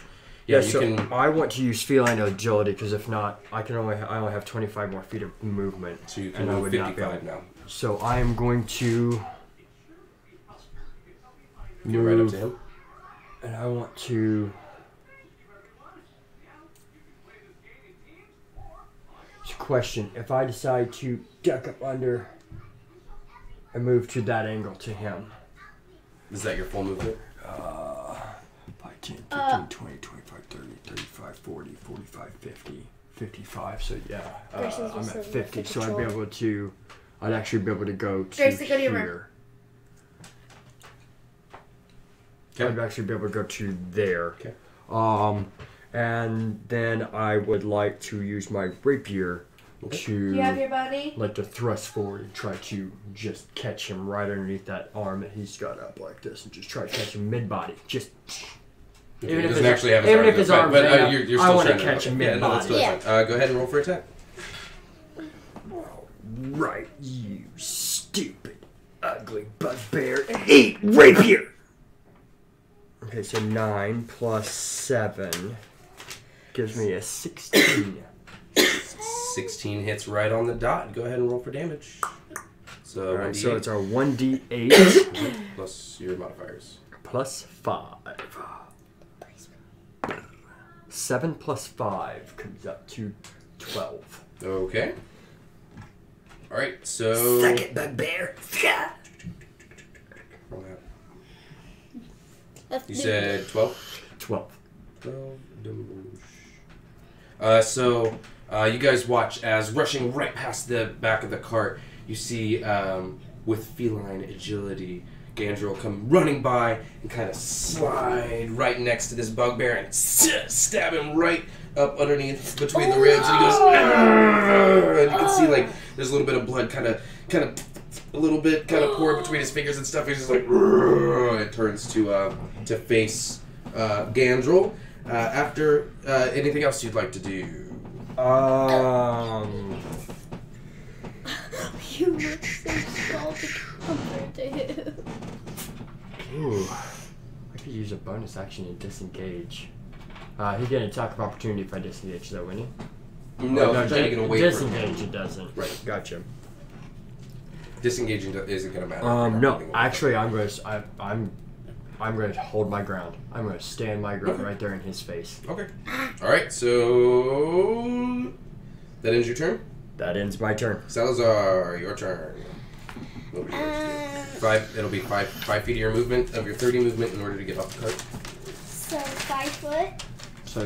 Yeah, you so can. I want to use feline agility because if not, I only have 25 more feet of movement. So you can and I move would not be 55 able- now. So I am going to Get right up to him. and I want to. It's a question. If I decide to duck up under and move to that angle to him. Is that your full movement? 5, 10, 15, 20, 25, 30, 35, 40, 45, 50, 55. So yeah, Grayson's I'm just at sitting 50. with the So patrol. I'd actually be able to go to Grayson, go to your room. here. Okay. I'd actually be able to go to there. Okay. And then I would like to use my rapier to You have your bunny? like to thrust forward and try to just catch him right underneath that arm that he's got up like this, and just try to catch him mid-body. Just He even if doesn't his- actually have his even arms if his up, arms but hang up, you're I still wanna trying to catch him Yeah, no, that's mid-body. totally fine. Go ahead and roll for attack. right, you stupid, ugly bugbear. Eat rapier. Okay, so 9 plus 7 gives me a 16. 16 hits right on the dot. Go ahead and roll for damage. So, All right, 1d8 so it's a 1d8 plus your modifiers. plus 5. 7 plus 5 comes up to 12. Okay. All right, so. Suck it, bugbear. Roll that. You said 12? 12. 12 damage. So, you guys watch as rushing right past the back of the cart, you see, with feline agility, Gandrel come running by and kind of slide right next to this bugbear and stab him right up underneath between the ribs, and he goes, "Argh!" And you can see like there's a little bit of blood kind of a little bit kind of pour between his fingers and stuff. He's just like, "Argh!" It turns to face Gandrel. After anything else you'd like to do? You look so small compared to him. Ooh, I could use a bonus action and disengage. He get an attack of opportunity if I disengage, though, wouldn't he? No, if you're taking away disengage, it doesn't. Right. Gotcha. Disengaging isn't going to matter. No, actually, I'm going to hold my ground. I'm going to stand my ground right there in his face. Okay. All right. So that ends your turn. That ends my turn. Salazar, your turn. It'll be 5 feet of your movement of your 30 movement in order to get off the cart. So 5 foot. So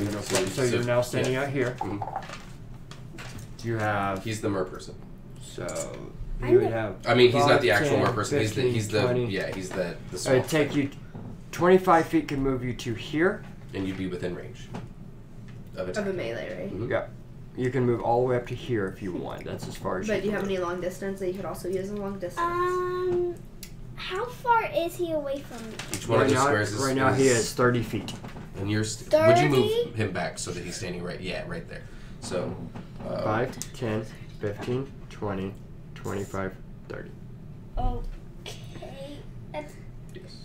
you're now standing out here. Mm-hmm. You have. He's the mer person. So you would have. I mean, he's 5, not the actual 10, mer person. 15, he's the 20. he's the small. It'd take you 25 feet can move you to here. And you'd be within range of attack. Of a melee, right? Mm-hmm. Yeah. You can move all the way up to here if you want. That's as far as But do you can have move. any long distance that you could also use in long distance? How far is he away from me? Each one of the squares is right now he is 30 feet. And you're would you move him back so that he's standing right? Yeah, right there. So 5, 10, 15, 20, 25, 30. Okay. That's yes.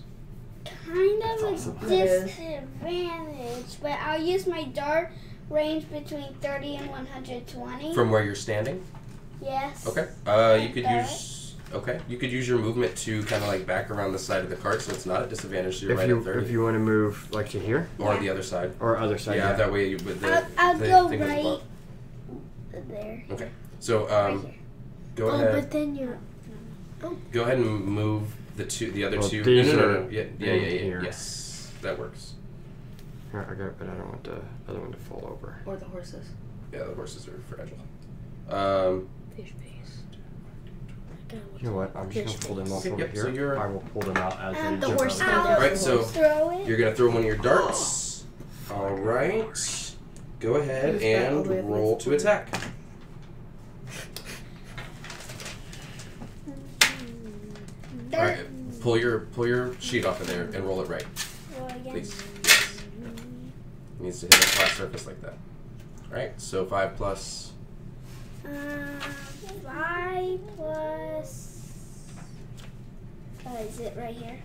kind of a awesome. disadvantage, but I'll use my dart range between 30 and 120. From where you're standing? Yes. Okay. You could use you could use your movement to kind of like back around the side of the cart, so it's not a disadvantage. So you're right at 30. If you want to move like to here Or the other side. or other side. Yeah, that way you with the I'll the go thing on the right bottom. there. Okay. So Right here. go Oh, ahead. but then you're. Go ahead and move the other Well, two. these No. are Yeah. here. Yes, that works. Here, I got it, but I don't want the other one to fall over. Or the horses. Yeah, the horses are fragile. Fish base. You know what? I'm just gonna pull them off over Yep, here. so you're- I will pull them out as they the jump horse out. stand I'll Right, so throw it. you're gonna throw one of your darts. All right. Go ahead Who's that all and the way up roll against to the attack. All right. Pull your sheet off of there and roll it right, Roll again. please. Yes. It needs to hit a flat surface like that. All right. So 5 plus. 5 plus. Is it right here?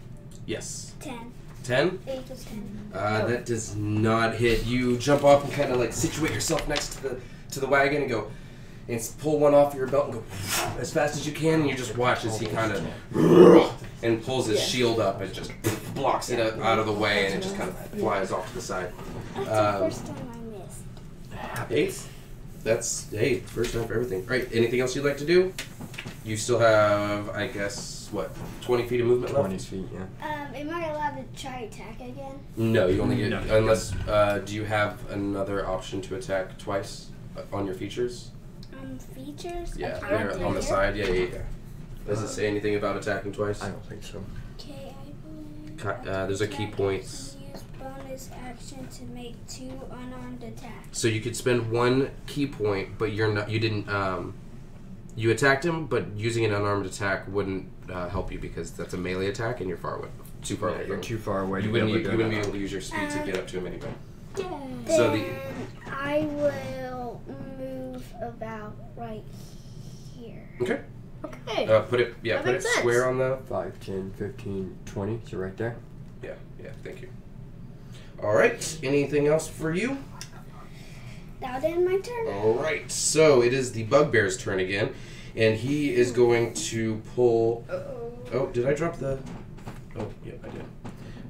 Yes. 10. 10. 8 plus 10. That does not hit. You jump off and kind of like situate yourself next to the wagon and go and pull one off your belt and go as fast as you can. And you just watch as he kind of and pulls his shield up and just blocks it out of the way, and it just kind of flies off to the side. That's the first time I missed. 8. That's first time for everything. Right. Anything else you'd like to do? You still have, I guess, what, 20 feet of movement left? 20 feet, yeah. Am I allowed to try attack again? No, you only get No. unless. Do you have another option to attack twice on your features? Features? Yeah, Attack there on the here? side. Yeah. Does it say anything about attacking twice? I don't think so. Okay, I believe. There's a key point. Use bonus action to make 2 unarmed attacks. So you could spend 1 key point, but you're not. You didn't. You attacked him, but using an unarmed attack wouldn't help you because that's a melee attack and you're far away, too far away. You're from him. too far away. You to wouldn't be be able to able do to use your speed to get up to him anyway. Then So I will move about right here. Okay. Okay. Put it. Yeah. That Put it makes sense. square on the. 5, 10, 15, 20. So right there. Yeah. Thank you. All right. Anything else for you? That end my turn. All right. So it is the bugbear's turn again, and he is going to pull. Oh, did I drop the? Oh, yeah, I did.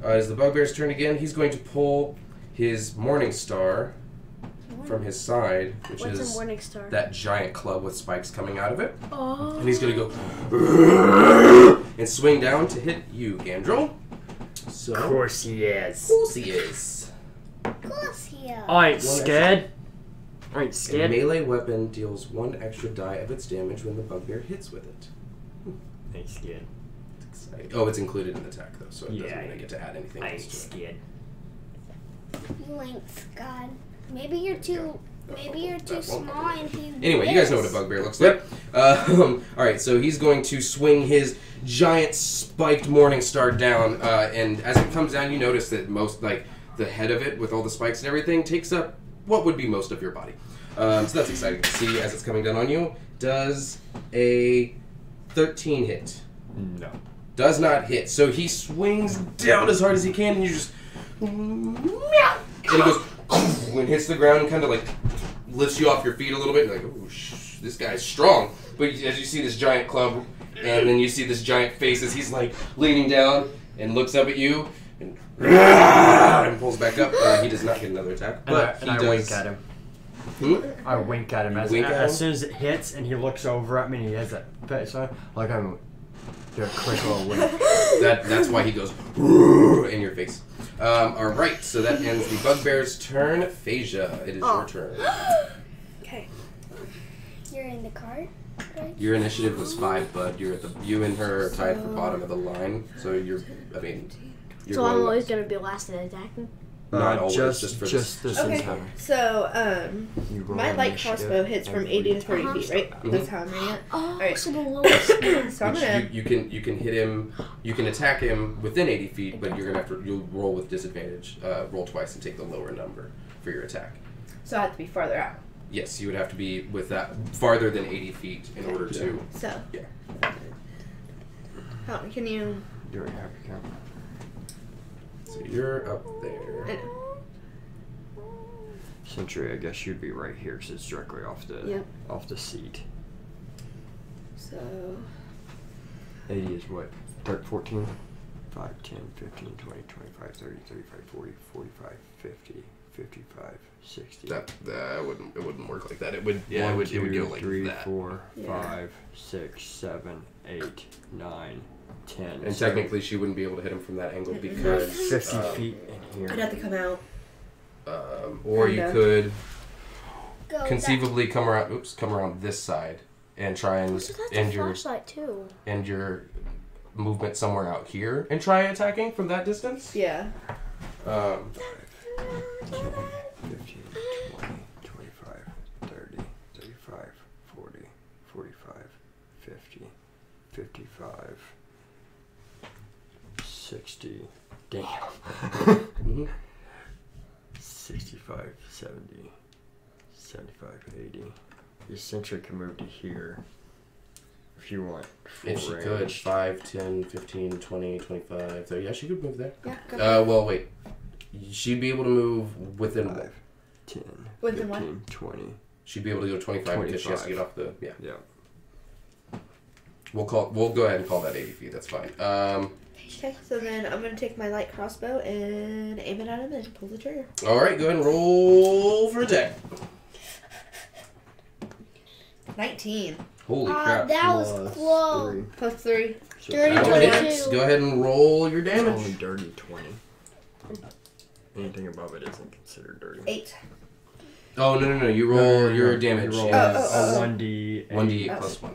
It's the bugbear's turn again. He's going to pull his morning star from his side, which What's is a morning star? that giant club with spikes coming out of it, Oh. and he's going to go and swing down to hit you, Gandrel. So, Of course he is. Of course he is. Of course here. I ain't One scared. I ain't A scared. melee weapon deals 1 extra die of its damage when the bugbear hits with it. I ain't scared. It's exciting. Oh, it's included in the attack though, so it doesn't Yeah, mean I get to add anything I else ain't to it. scared. You ain't God. Maybe you're too. Maybe you're too That won't small and he. Anyway, you guys know what a bugbear looks like. Alright, so he's going to swing his giant spiked morning star down, and as it comes down, you notice that most, like, the head of it with all the spikes and everything takes up what would be most of your body. So that's exciting to see as it's coming down on you. Does a 13 hit? No. Does not hit. So he swings down as hard as he can, and you just... And he goes... and hits the ground and kind of like lifts you off your feet a little bit. You're like, oh, this guy's strong. But as you see this giant club, and then you see this giant face as he's like leaning down and looks up at you and pulls back up. He does not get another attack. But I wink at him. I wink at him as soon as it hits, and he looks over at me and he has that face on. Like I'm do a quick little wink. That's why he goes in your face. Alright, so that ends the bugbear's turn. Phasia, it is your turn. Okay. You're in the cart, right? Your initiative was 5, bud. You and her are tied for bottom of the line. So you're So I'm always going to be last in attacking? Not always, just for this Okay, encounter. so You roll my light initiative crossbow hits from 80 to 30 feet, right? Mhm. That's how I'm reading it. Oh, Alright. so the lowest. So I'm gonna. You can hit him. You can attack him within 80 feet, but you're gonna you'll roll with disadvantage. Roll twice and take the lower number for your attack. So I have to be farther out. Yes, you would have to be with that farther than 80 feet in order to. So. Yeah. Can you? You're a happy count. So you're up there. I know. Sentry, I guess you'd be right here because it's directly off the seat. So. 80 is what? 14? 5, 10, 15, 20, 25, 30, 35, 40, 45, 50, 55, 60. That it wouldn't work like that. It would 1, it 2, would go like 3, that. 4, Yeah. 5, 6, 7, 8, 9, 10. And technically, she wouldn't be able to hit him from that angle because 50 feet in here. I'd have to come out. Or you Kinda. could Go conceivably come around this side and try and So that's end a your flashlight too. end your movement somewhere out here and try attacking from that distance. Yeah. 15, 20, 25, 30, 35, 40, 45, 50, 55, 60. Damn. Mhm. 65, 70, 75, 80. Your sentry can move to here if you want. If she full could, range. 5, 10, 15, 20, 25, 30. Yeah, she could move there. Yeah. Go. Well, wait. She'd be able to move within 5, 10, Within what? 15, 20. She'd be able to go 25 because she has to 25. get off the... Yeah. Yeah. We'll go ahead and call that 80 feet. That's fine. Okay. So then I'm gonna take my light crossbow and aim it at him and pull the trigger. Alright, go ahead and roll for attack. 19 Holy crap. that was close. 3. plus 3. So Dirty That 20. hits. Go ahead and roll your It's damage. only dirty 20. Anything above it isn't considered dirty. 8. Oh, no. You roll your damage. You roll as Oh. a 1d8. 1d8 plus 1.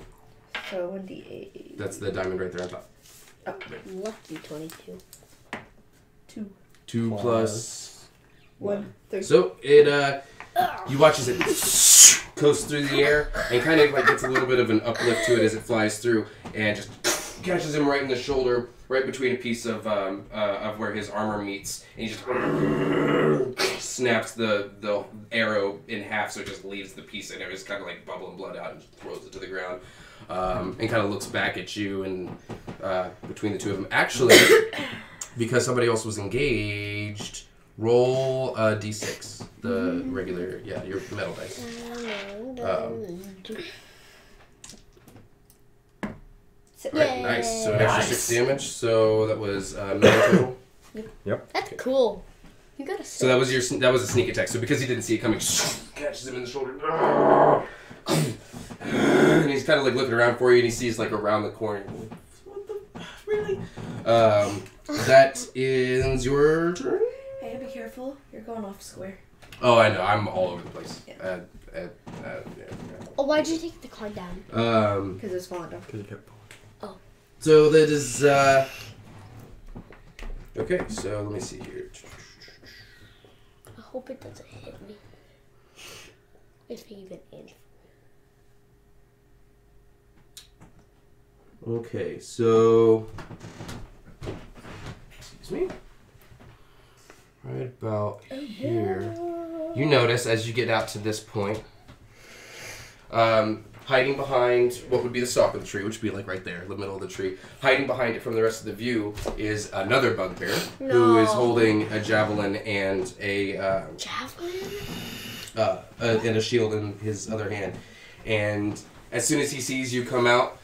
So 1d8. That's the diamond right there on top. Lucky 22. 2. 2 plus 1. 3. So it you watch as it coasts through the air and kind of like gets a little bit of an uplift to it as it flies through and just catches him right in the shoulder, right between a piece of where his armor meets, and he just snaps the arrow in half, so it just leaves the piece in there. It's kind of like bubbling blood out and just throws it to the ground, and kind of looks back at you and between the two of them. Actually, because somebody else was engaged. Roll a d6, the regular, your metal dice. Right, nice. So an extra 6 damage. So that was 9 total. That's cool. You got a So that was a sneak attack. So because he didn't see it coming, catches him in the shoulder, and he's kind of like looking around for you, and he sees like around the corner. What the really? That is your turn. Hey, be careful. You're going off square. Oh, I know. I'm all over the place. Yeah. Oh, why'd you take the card down? Because it's falling down. Because it kept falling. So that is okay. So let me see here. I hope it doesn't hit me. If it even ends. Okay, so excuse me. Right about here. You notice as you get out to this point, hiding behind what would be the stalk of the tree, which would be like right there in the middle of the tree, hiding behind it from the rest of the view is another bugbear who is holding a javelin and a and a shield in his other hand. And as soon as he sees you come out,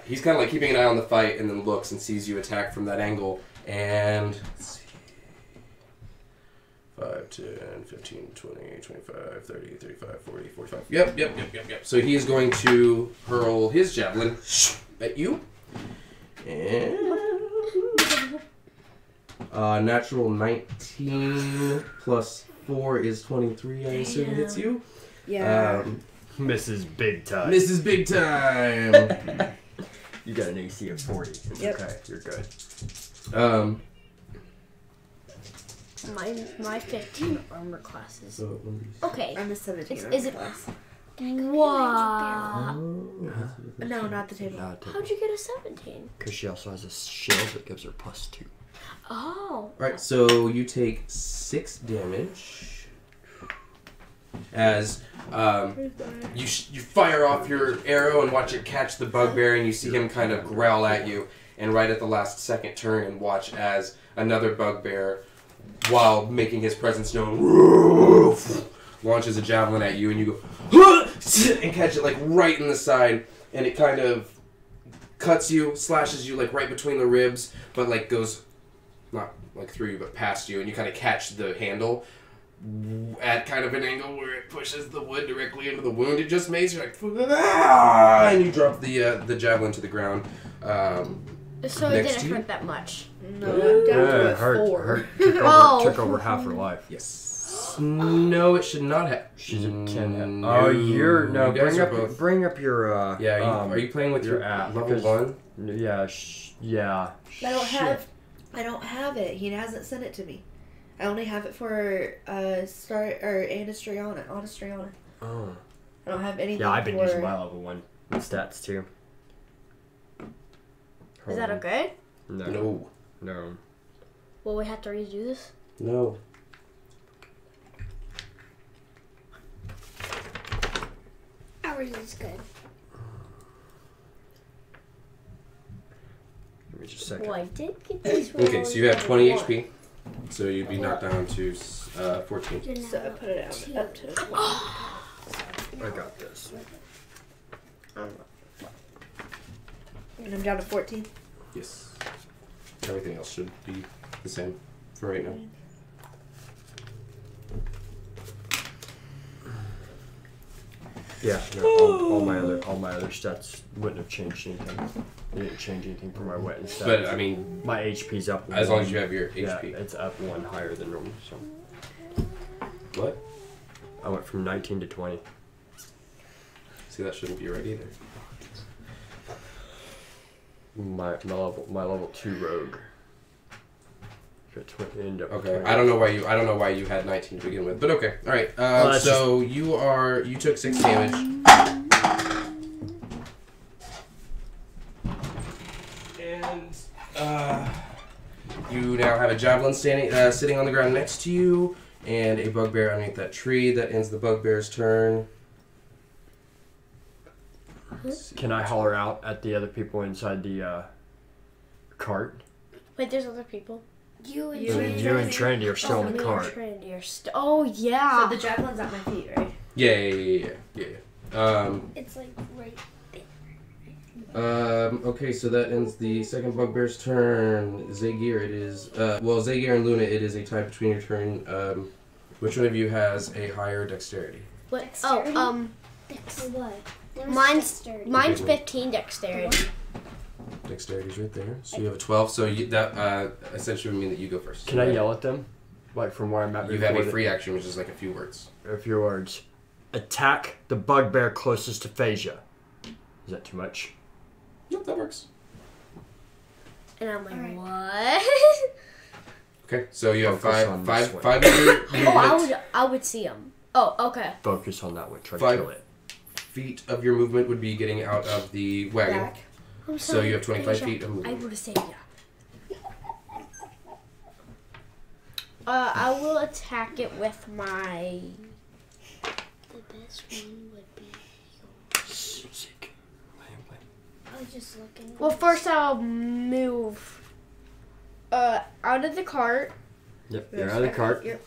he's kind of like keeping an eye on the fight, and then looks and sees you attack from that angle. And let's see. 5, 10, 15, 20, 25, 30, 35, 40, 45. Yep. So he is going to hurl his javelin at you. And natural 19 plus 4 is 23, I assume hits you. Yeah. Mrs. Big Time. Mrs. Big Time. You got an AC of 40. It's okay. You're good. My 15 armor classes. Okay. I'm a 17. Is it? class. Wow. No, not the table. How'd you get a 17? Because she also has a shield that gives her +2. Oh. Alright, so you take 6 damage as you fire off your arrow and watch it catch the bugbear, and you see him kind of growl at you, and right at the last second turn and watch as another bugbear, while making his presence known, launches a javelin at you, and you go and catch it like right in the side, and it kind of cuts you, slashes you like right between the ribs, but like goes not like through you, but past you, and you kind of catch the handle at kind of an angle where it pushes the wood directly into the wound it just made. You're like, and you drop the javelin to the ground. So it didn't hurt that much. No, I'm down to a 4. Took over half her life. Yes. No, it should not have. She's a 10. Oh, you're no. You Bring up your. Are you playing with your app? level 1? Yeah. Yeah. I don't have it. He hasn't sent it to me. I only have it for Anastriana. Oh. I don't have anything. Yeah, I've been using my level 1 stats too. Is that okay? No. Will we have to redo this? No. Ours is good. Give me just a second. Well, I did get this one. Okay, so you have 20 HP. So you'd be knocked down to 14. So I put it up to 1. I got this. And I'm down to 14. Yes. Everything else should be the same for right now. Yeah, no, all my other stats wouldn't have changed anything. It didn't change anything for my wet and stats. But I mean, my HP's up. As long as you have your HP. Yeah, it's up 1 higher than normal. So. What? I went from 19 to 20. See, that shouldn't be right either. My level 2 rogue. Okay, I don't know why you had 19 to begin with, but okay, all right. So you took 6 damage. And you now have a javelin sitting on the ground next to you, and a bugbear underneath that tree. That ends the bugbear's turn. Can I holler out at the other people inside the cart? Wait, there's other people. You and Trini are still in the cart. Oh yeah. So the javelin's at my feet, right? Yeah. It's like right Okay, so that ends the second bugbear's turn. Tzegyr, it is. Tzegyr and Luna, it is a tie between your turn. Which one of you has a higher dexterity? What? Dexterity? Oh, what? Mine's 15 dexterity. Dexterity's right there. So you have a 12. So that essentially would mean that you go first. Can I yell at them? Like from where I'm at? You have a free action, which is like a few words. A few words. Attack the bugbear closest to Phasia. Is that too much? Nope, that works. And I'm like, what? Okay, so you have Focus five on of your movement. I would see him. Oh, okay. Focus on that one. Try to 5 kill it. feet of your movement would be getting out of the wagon. Back. I'm So sorry, you have 25 Phasia. feet of I movement. would have said yeah. I will attack it with my. The best one would be Zeke. I was just looking. Well, first I'll move out of the cart. Yep, you're out of the cart. Yep.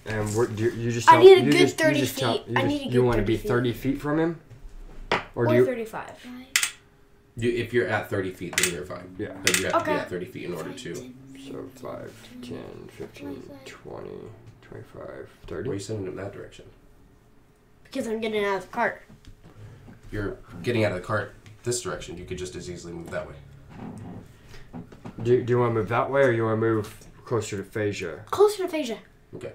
And you just. I need a you good just- 30 you just tell- feet. You I just- need a good You want to 30 be feet. 30 feet from him, or Or do you? 35. If you're at 30 feet, then you're fine. Yeah. But you have to be Okay. at 30 feet in order to. So 5, 10, 15, 20, 25, 30. Why are you sending him that direction? Because I'm getting out of the cart. If you're getting out of the cart this direction, you could just as easily move that way. Do you want to move that way, or you want to move closer to Phasia? Closer to Phasia. Okay.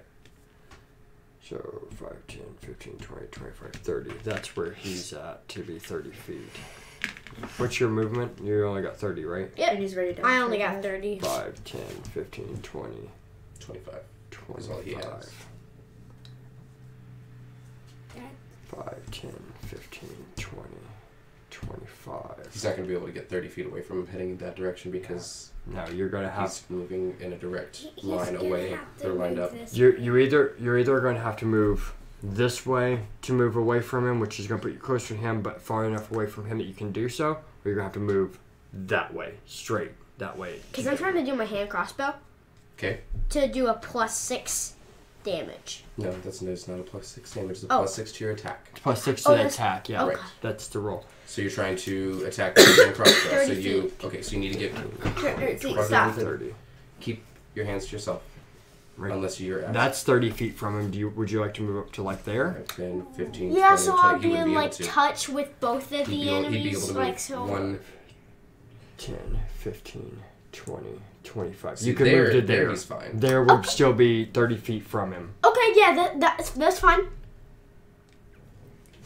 So 5, 10, 15, 20, 25, 30. That's where he's at to be 30 feet. What's your movement? You only got 30, right? Yep. And he's ready to. I only got 30. 5, 10, 15, 20, 25. 25. Is all he has. 5, 10, 15, 20, 25. He's not going to be able to get 30 feet away from him heading in that direction because No, you're gonna have. he's moving in a direct He's line gonna away. have to They're lined move up. this You're either going to have to move this way to move away from him, which is going to put you closer to him, but far enough away from him that you can do so, or you're going to have to move that way, straight that way. Because I'm trying to do my hand crossbow Okay. to do a +6 damage. No, that's not a +6 damage. It's a Oh. +6 to your attack. It's +6 to Oh, the that's- attack. Yeah, okay. Right. That's the roll. So you're trying to attack with your crossbow. 30 so you so you need to get Stop. 30. keep your hands to yourself. Right. Unless you're at That's 30 feet from him. Would you like to move up to like there? 10, 15, Yeah, 20, so 20. I'll He be wouldn't in be able like to. touch with both of He'd the be able enemies. to Like move so. 1. 10, 15, 20, 25. See, You can there- move to there there. he's fine. There would still be 30 feet from him. Okay, yeah, that's fine.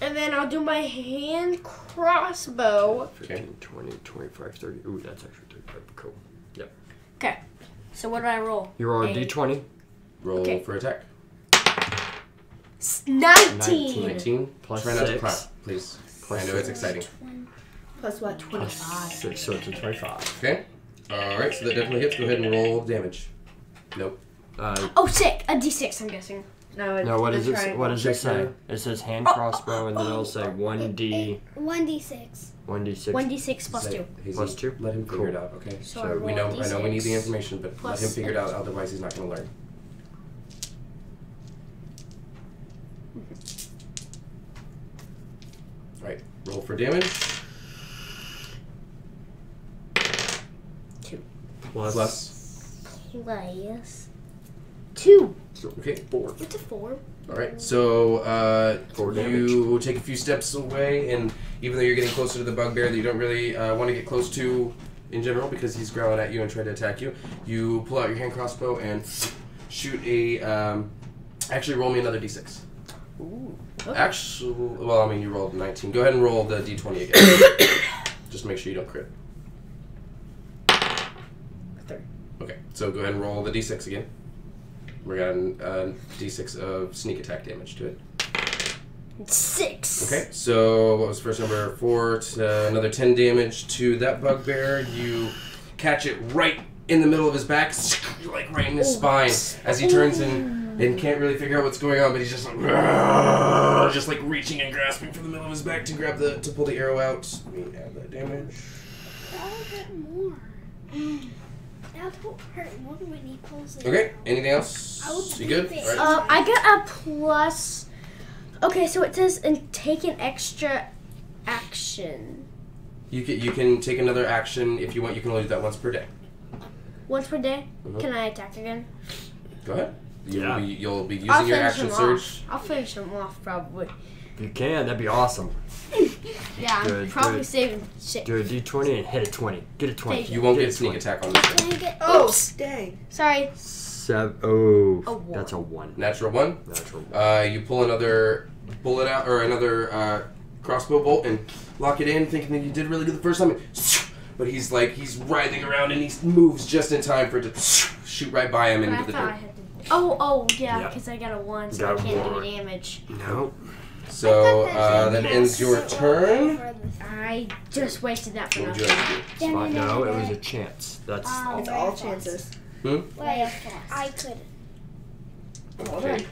And then I'll do my hand crossbow. 15, 20, 25, 30. Ooh, that's actually 35. Cool. Yep. Okay. So what do I roll? You roll a A. d20. Roll Okay. for attack. 19. 19. Plus Try not to 6. clap, please. Plus I know it's exciting. Plus what? 25. 6, so it's a 25. Okay. Alright, so that definitely hits. Go ahead and roll damage. Nope. Oh, sick. A D6, I'm guessing. No, it's No, what the does it? triangle. What does it say? It says hand crossbow, and then it'll say 1d 1d6. 1d6 1d6 plus Say- 2. Hazy, Plus 2? Let him figure Cool. it out, okay? So So I We roll know. a I know we need the D6 information, but plus let him figure it out. 6. Otherwise, he's not going to learn. Right. Roll for damage. plus. Plus 2. Okay. 4. It's a 4. All right. So 4 you take a few steps away, and even though you're getting closer to the bugbear that you don't really want to get close to in general because he's growling at you and trying to attack you, you pull out your hand crossbow and shoot a. Actually, roll me another d6. Ooh. Actually, well, I mean, you rolled 19. Go ahead and roll the d20 again. Just make sure you don't crit. 3. Okay, so go ahead and roll the d6 again. We're got a d6 of sneak attack damage to it. 6. Okay, so what was first number? 4 to another 10 damage to that bugbear. You catch it right in the middle of his back, like right in his spine, as he turns and can't really figure out what's going on, but he's just like reaching and grasping for the middle of his back to grab to pull the arrow out. Let me add that damage. That'll hurt more. That'll hurt more when he pulls it. Okay, anything else? I would You good? keep it. All right. I got a plus. Okay, so it says and take an extra action. You can take another action if you want. You can only do that once per day. Once per day? Mhm. Can I attack again? Go ahead. Yeah. You'll be I'll using your finish action him surge. off. I'll finish him off probably. If you can, that'd be awesome. Yeah, I'm Good, probably good. saving shit. Do a d20 and hit a 20. Get a 20. You won't Get get a sneak 20. attack on this one. Can I get Oh, dang. Sorry. 7. Oh, A 1. that's a 1. Natural 1. Natural 1. You pull another bullet out, or another crossbow bolt, and lock it in, thinking that you did really good the first time. But he's writhing around, and he moves just in time for it to shoot right by him But I into the thought I dirt. had to. Oh, yeah, Yeah. because I got a 1, so Got I can't more. do damage. No. So that ends your turn. I just wasted that for What would you nothing. like to do? It's fine. No, it was a chance. That's all. It's all chances. Wait, I could. Okay.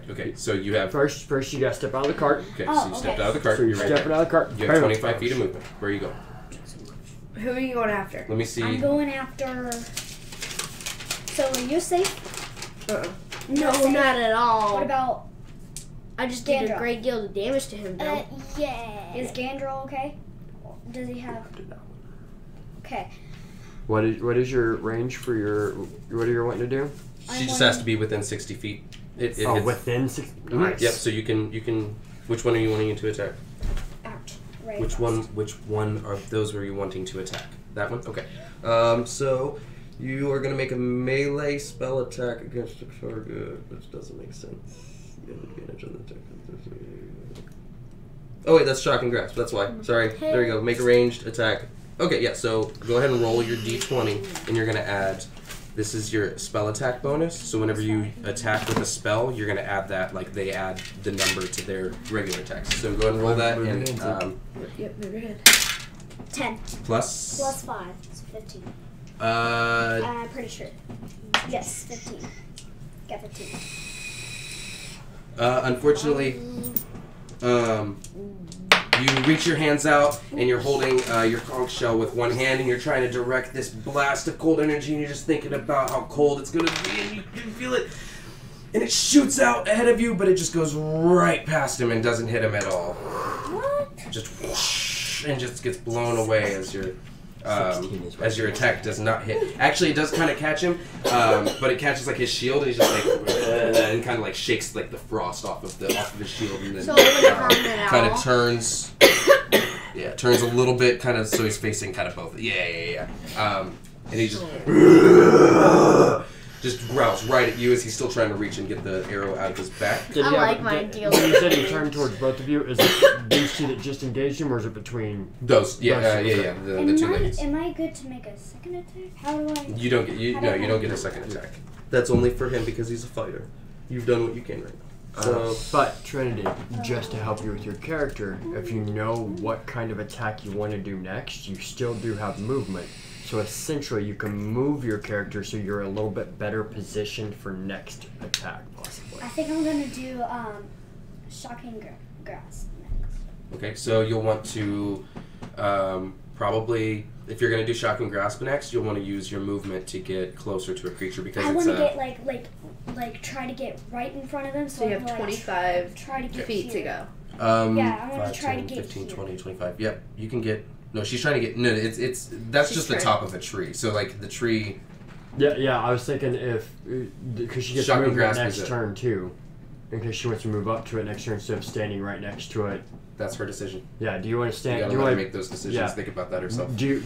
Okay. So you have First you gotta step out of the cart. Okay. So you stepped out of the cart. So you're right stepping there. out of the cart. You have 25 feet of movement. Where you go? Who are you going after? Let me see. I'm going after. So are you safe? No, not at all. What about I just did a Gandrel? great deal of damage to him, though. Yeah. is Gandrel okay? Does he have? Okay. What is your range for your? What are you wanting to do? She just has to be within 60 feet. It hits. Within 6. Mhm. Nice. Yep. So you can. Which one are you wanting to attack? Ouch. Right. Which one of those were you wanting to attack? That one? Okay. So you are going to make a melee spell attack against a target, which doesn't make sense. You have advantage on the attack. Oh wait, that's shock and grasp. That's why. Sorry. There you go. Make a ranged attack. Okay, yeah. So go ahead and roll your d20, and you're going to add. This is your spell attack bonus. So whenever you attack with a spell, you're going to add that. Like they add the number to their regular attacks. So go ahead and roll that, and Yep, move your hand. 10 plus. plus 5, so 15. I'm pretty sure. Yes, 15. Got 15. Unfortunately, you reach your hands out and you're holding your conch shell with one hand and you're trying to direct this blast of cold energy and you're just thinking about how cold it's going to be and you can feel it. And it shoots out ahead of you, but it just goes right past him and doesn't hit him at all. What? Just whoosh, and just gets blown away as your attack does not hit. Actually, it does kind of catch him, but it catches like his shield, and he's just like and kind of like shakes like the frost off of his shield, and then kind of turns. Yeah, turns a little bit, kind of so he's facing kind of both. Yeah. And he just growls right at you as he's still trying to reach and get the arrow out of his back. I like my deal. You said he turned towards both of you. Is it these two that just engaged him, or is it between those? Yeah. The two ladies. Am I good to make a second attack? How do I? You don't get you don't get a second attack. That's only for him because he's a fighter. You've done what you can right now. So, but Trinity, just to help you with your character, if you know what kind of attack you want to do next, you still do have movement. So essentially, you can move your character so you're a little bit better positioned for next attack, possibly. I think I'm gonna do shocking grass next. Okay, so you'll want to probably, if you're gonna do shocking grasp next, you'll want to use your movement to get closer to a creature because I it's want to get like try to get right in front of them. So you have 25 try to get feet to here. go. Yeah, I want 5, to try 10, to get 15, here. 20, 25. Yep, you can get. No, she's trying to get. No, that's She's just the trying- top of a tree. So like the tree. Yeah. I was thinking if because she gets Shocking movement grasp next is it. turn too, in case she wants to move up to it next turn instead of standing right next to it. That's her decision. Yeah. Do you want to You stand? gotta Do you let her want make those decisions. yeah. Think about that herself. you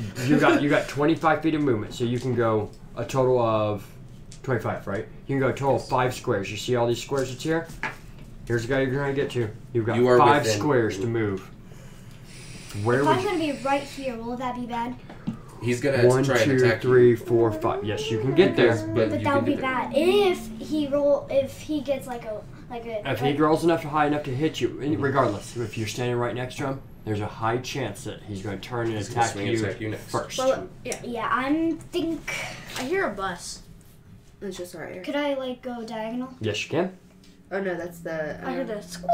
got 25 feet of movement, so you can go a total of 25, right? You can go a total of 5 squares. You see all these squares that's here? Here's the guy you're trying to get to. You've got You are 5 within- squares to move. Where If would I'm gonna be right here, will that be bad? He's gonna 1, try and 2, attack 3, 4, 5. Yes, you can get there. But But you that would can be get there. bad if he gets like a. If he rolls high enough to hit you, regardless, if you're standing right next to him, there's a high chance that he's going to turn and He's gonna attack swing and you attack you next. first. Well, yeah. Yeah, I hear a bus. It's just right here. Could I like go diagonal Yes, you can. Oh no, that's the. I heard a squeak.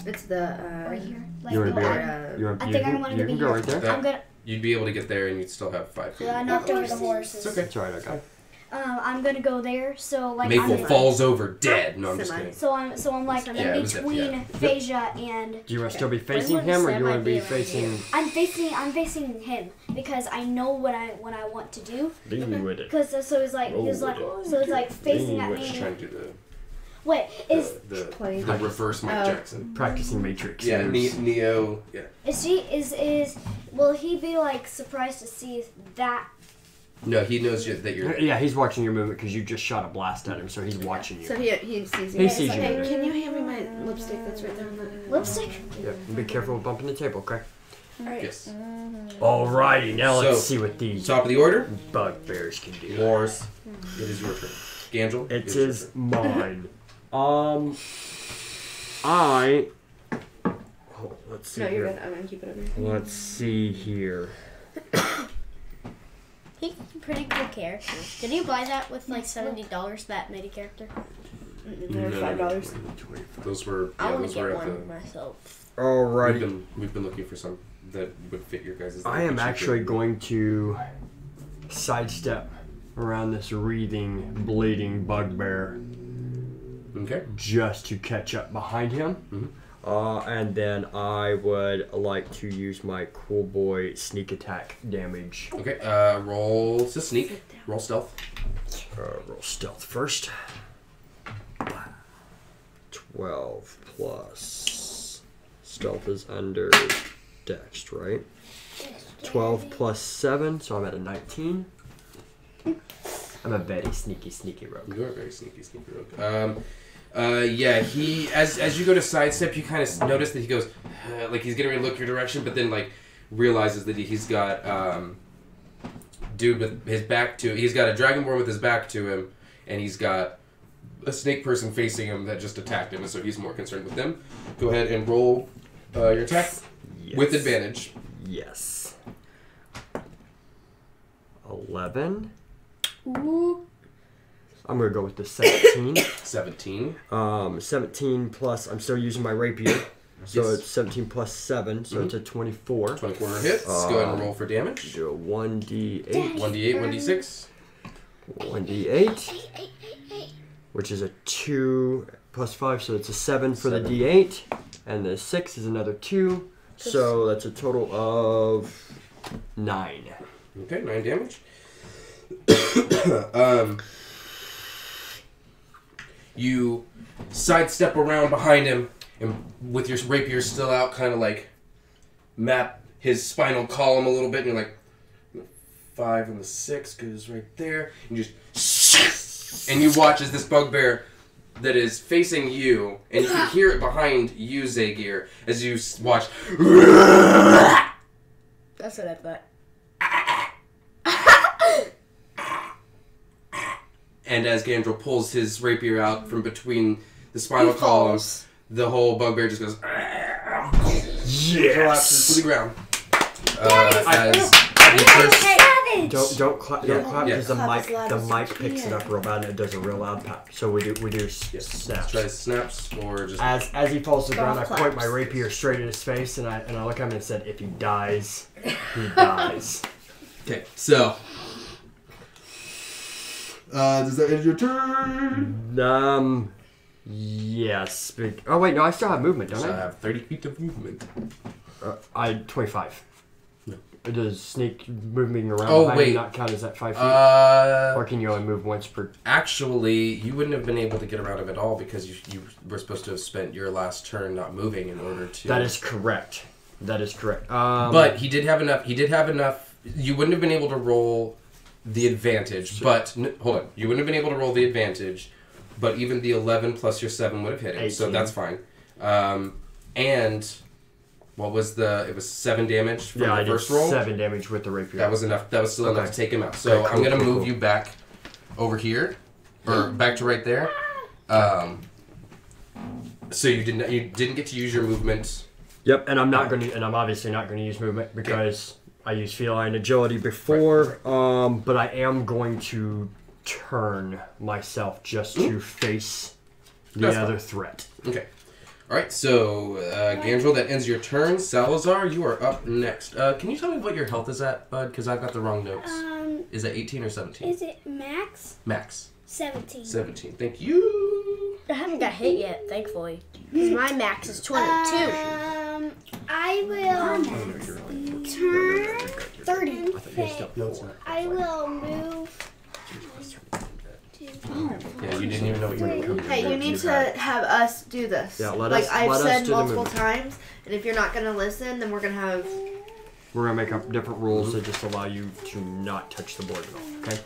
It's the. right here? Like You want to be go right? diagonal. You, I think I wanted you to can be go here. right there. That- I'm gonna. You'd be able to get there, and you'd still have 5 feet. Yeah, I knocked over the horses. It's okay. That's alright, okay. I'm gonna go there. So like Maple I'm falls over dead. No, I'm just Semi. kidding. So I'm like Yeah, in it was between it, Phasia and. Do you want to still be facing wouldn't him, or say do you want to be might be an facing... I'm facing him because I know what I want to do. Lean with it. Because so it's like facing at Just me. trying to do the Wait, is the reverse Mike Jackson. Practicing Matrix. Yeah, moves. Neo. Yeah. will he be like surprised to see that? No, he knows that you're there. Yeah, he's watching your movement because you just shot a blast at him, so he's watching you. So he sees you. He sees you. Hey, can you hand me my lipstick that's right there on the. Lipstick? Yeah, be careful with bumping the table, okay? Alright. Yes. Alrighty, now let's So, see what these Top of the order. bugbears can do. Wars. It is your turn. Gandrel. It it's your is turn. mine. Let's see No, you're here. good. I'm gonna keep it over here. Let's see here. He's a pretty cool character. Did you buy that with like $70, that midi character? They're $5. Those were I want those to were get at one the. myself. Alrighty. We've been looking for some that would fit your guys'. I am actually going to sidestep around this wreathing, bleeding bugbear. Okay. Just to catch up behind him. And then I would like to use my cool boy sneak attack damage. Okay. Roll to sneak. Roll stealth. Roll stealth first. 12 plus. Stealth is under dex, right? 12 plus 7, so I'm at a 19. I'm a very sneaky rogue. You are a very sneaky rogue. Yeah, he as you go to sidestep, you kind of notice that he goes like he's getting ready to look your direction, but then like realizes that he's got dude with his back to. He's got a Dragonborn with his back to him, and he's got a snake person facing him that just attacked him, and so he's more concerned with them. Go ahead and roll your attack with advantage. Yes. 11. Ooh. I'm gonna go with the 17. 17. 17 plus. I'm still using my rapier, so it's 17 plus 7, so it's a 24. 24 hits. Go ahead and roll for damage. Do a 1d8. 1d8, 1d6. 1d8, which is a 2 plus 5, so it's a 7 for the d8, and the 6 is another 2, so that's a total of 9. Okay, 9 damage. You sidestep around behind him, and with your rapier still out, kind of like map his spinal column a little bit, and you're like, 5 and the 6 goes right there, and you just, and you watch as this bugbear that is facing you, and you can hear it behind you, Tzegyr, as you watch. That's what I thought. And as Gandrel pulls his rapier out from between the spinal columns, the whole bugbear just goes. Collapses to the ground. Don't clap because the mic picks it up real bad and it does a real loud pop. So we do snaps. Try snaps or just as he falls to the ground, I point my rapier straight in his face and I look at him and said, "If he dies, he dies." Okay, so does that end your turn? Yes. Oh wait, no, I still have movement, don't So I I? have 30 feet of movement. I 25. No. Does sneak moving around Oh, wait. not count as that 5 feet? Or can you only move once per? Actually, you wouldn't have been able to get around him at all because you were supposed to have spent your last turn not moving in order to. That is correct. But he did have enough. You wouldn't have been able to roll the advantage. But hold on, you wouldn't have been able to roll the advantage. But even the 11 plus your 7 would have hit him, 18. so that's fine. And what was it was 7 damage from the first roll? 7 damage with the rapier. That was enough. That was still enough to take him out. So Okay, I'm going to cool. move you back over here, or back to right there. So you didn't get to use your movement. Yep, and I'm obviously not going to use movement because I used feline agility before. Right. But I am going to turn myself just to face the other threat. Okay. All right. So Gandrel, that ends your turn. Salazar, you are up next. Can you tell me what your health is at, bud? Because I've got the wrong notes. Is that 18 or 17? Is it max? Max. 17. 17. Thank you. I haven't got hit yet, thankfully. Because my max is 22. I will turn 30. I will move. Yeah, you didn't even know what you were doing. Hey, you need to have us do this. Yeah, I've let us said do the multiple movement. times, and if you're not going to listen, then we're going to have... We're going to make up different rules that just allow you to not touch the board at all, okay?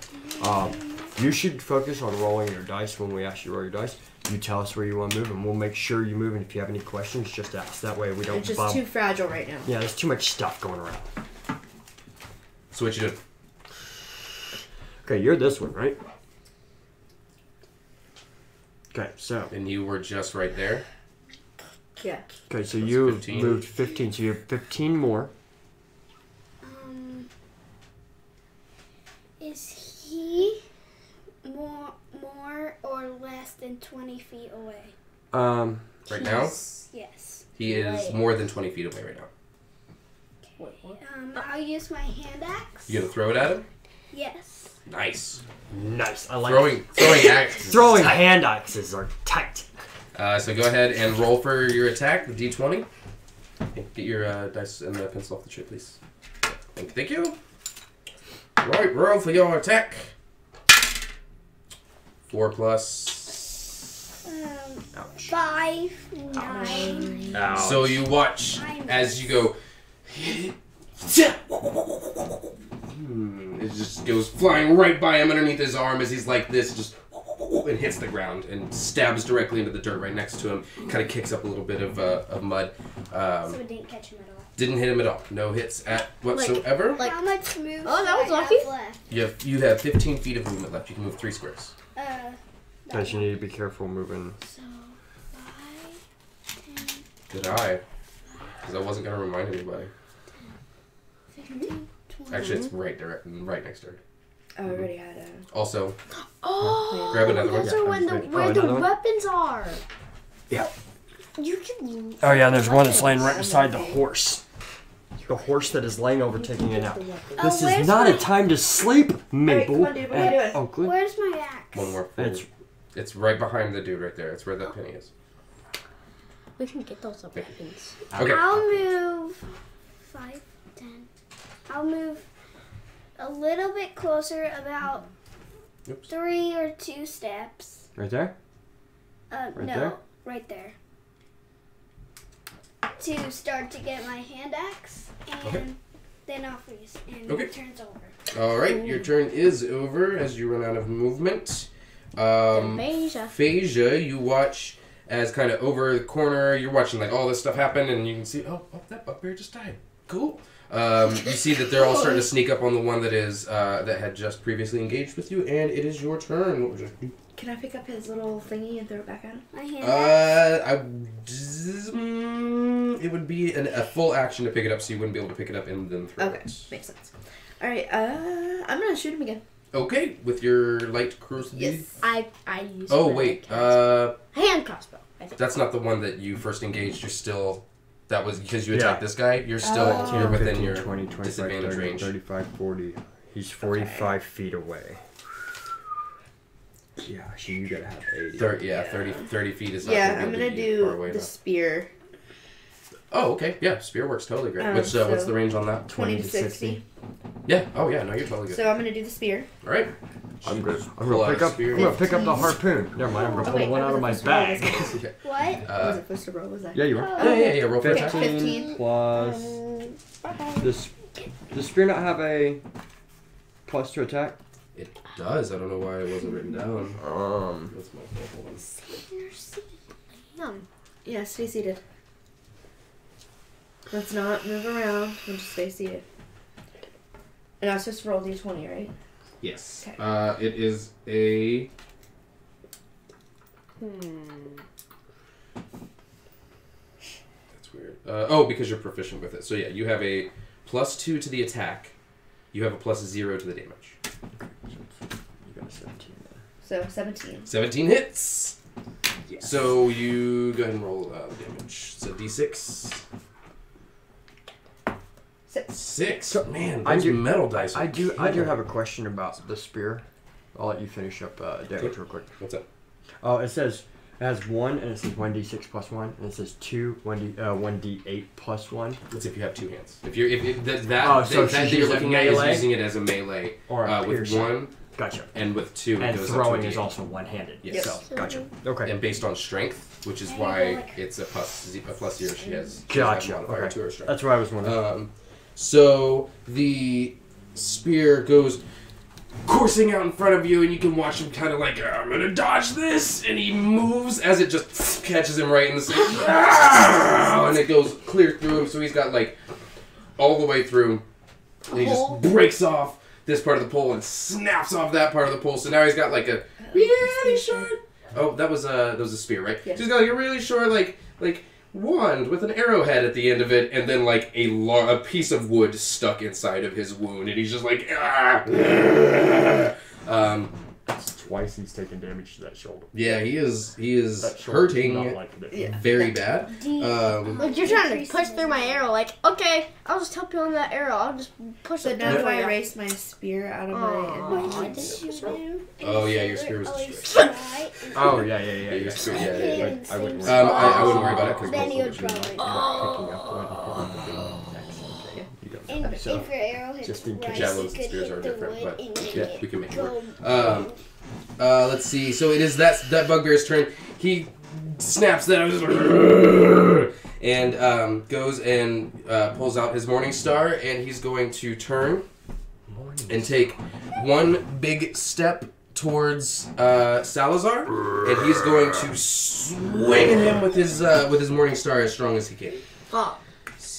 You should focus on rolling your dice when we ask you to roll your dice. You tell us where you want to move, and we'll make sure you move, and if you have any questions, just ask. That way we don't It's just too fragile right now. Yeah, there's too much stuff going around. So what you do? Okay, you're this one, right? Okay, so... And you were just right there. Yeah. Okay, so That's you 15. moved 15, so you have 15 more. Is he more or less than 20 feet away? Right now? Yes. He is more than 20 feet away right now. I'll use my hand axe. You gonna throw it at him? Yes. Nice. Nice. I like Throwing axes. Throwing hand axes are tight. So go ahead and roll for your attack, the D20. Get your dice and the pencil off the tray, please. Thank you. Right, roll for your attack. 4 plus. 5, 9. Ouch. So you watch as you go. It just goes flying right by him underneath his arm as he's like this, just and hits the ground and stabs directly into the dirt right next to him. Kind of kicks up a little bit of mud. So it didn't catch him at all. Didn't hit him at all. No hits at whatsoever. How much moves Oh, that was do I lucky. have left? You have 15 feet of movement left. You can move 3 squares. Guys, you need to be careful moving. So, 5, 10, Did I? Because I wasn't gonna remind anybody. 15, 20. Actually, it's right next to her. Oh, I already had a... Also, Oh, grab another one. those are when where the another one? weapons are. Yeah. You can. Oh yeah, and there's one that's laying right beside the horse. The horse that is laying over taking a nap. This is where's not my- a time to sleep, Alright, Maple. come on, dude. What are you doing? Oh, good. Where's my axe? one more. It's It's right behind the dude right there. It's where that penny is. We can get those up weapons. Okay. I'll move 5, 10. I'll move a little bit closer, about Oops. 3 or 2 steps. right there. No, there? right there. To start to get my hand axe, and Okay. then I'll freeze, and Okay. it turns over. All right. Your turn is over as you run out of movement. Phasia. Phasia, you watch as kind of over the corner. You're watching like all this stuff happen, and you can see, oh, that bugbear just died. Cool. You see that they're all starting to sneak up on the one that is that had just previously engaged with you, and it is your turn. What would you do? Can I pick up his little thingy and throw it back at him? My hand axe. It would be a full action to pick it up, so you wouldn't be able to pick it up and then throw Okay, it. makes sense. Alright, I'm gonna shoot him again. Okay, with your light crossbow. Yes. I use. Oh my wait, hand crossbow. I think. that's not the one that you first engaged. You're still. That was because you Yeah. attacked this guy. You're still you're 10, within 15, your 20, 25, disadvantage 30, range. 35, 40. He's 45 feet away. Yeah, so you gotta have 80. 30 feet is not Yeah, gonna I'm be gonna able to get you far do away the enough. spear. Oh, okay. Yeah, spear works totally great. What's so the range on that? 20 to 60. Yeah. Oh, yeah. No, you're totally good. So I'm gonna do the spear. All right. I'm good. I'm Pull out gonna pick a up. spear. I'm gonna pick up the harpoon. Never mind. I'm gonna Oh, pull wait, one I out of my wasn't supposed to roll bag. this. Okay. What? Was it supposed to roll? Was that? Yeah, you are. Yeah. Roll for Okay, attack. 15. Plus. Does spear not have a plus to attack? It does. I don't know why it wasn't written down. That's my fault. Hold on. Yeah, stay seated. Let's not move around. We'll just stay seated. And I was supposed to roll D20, right? Yes. Okay. It is a. That's weird. Because you're proficient with it. So yeah, you have a +2 to the attack. You have a +0 to the damage. You got a 17 then. So 17. 17 hits. Yes. So you go ahead and roll the damage. So D6. 6. 6. Man, I those do- metal dice. I do have a question about the spear. I'll let you finish up damage real quick. What's up? Oh, it says it has 1 and it says 1d6 plus 1 and it says 2 1d8 plus 1. Let's see if you have 2 hands. If you're if that Oh, so that she's you're using looking at is melee? using it as a melee Or a with piercing. 1 Gotcha. and with 2 it And goes throwing up to a is D8. also one-handed. Yes. So, gotcha. Okay. And based on strength, which is And why like- it's a plus 0. She has Gotcha. modifier Okay. to her strength. That's what I was wondering. So the spear goes coursing out in front of you, and you can watch him kind of like, I'm gonna dodge this, and he moves as it just catches him right in the same, and it goes clear through him. So he's got like all the way through, and he just breaks off this part of the pole and snaps off that part of the pole. So now he's got like a really short. Oh, that was a spear, right? Yeah. So he's got like a really short like wand with an arrowhead at the end of it, and then like a piece of wood stuck inside of his wound, and he's just like, twice he's taken damage to that shoulder. Yeah, he is That shoulder's hurting not liking it. very bad. Like you're trying to push through my arrow. Like, okay, I'll just help you on that arrow. I'll just push So it now through if I for you. erase my spear out of my Oh yeah, your spear was destroyed. Oh yeah. Your spear, yeah. I wouldn't. I wouldn't worry about it because Then you would both of them probably. And if your arrow hits Just in case. right, Javelins you and could spears hit are the different, wood but and yeah, make we can make it go work. Let's see. So it is that bugbear's turn. He snaps that and goes and pulls out his Morning Star, and he's going to turn and take one big step towards Salazar, and he's going to swing at him with his Morning Star as strong as he can. Oh.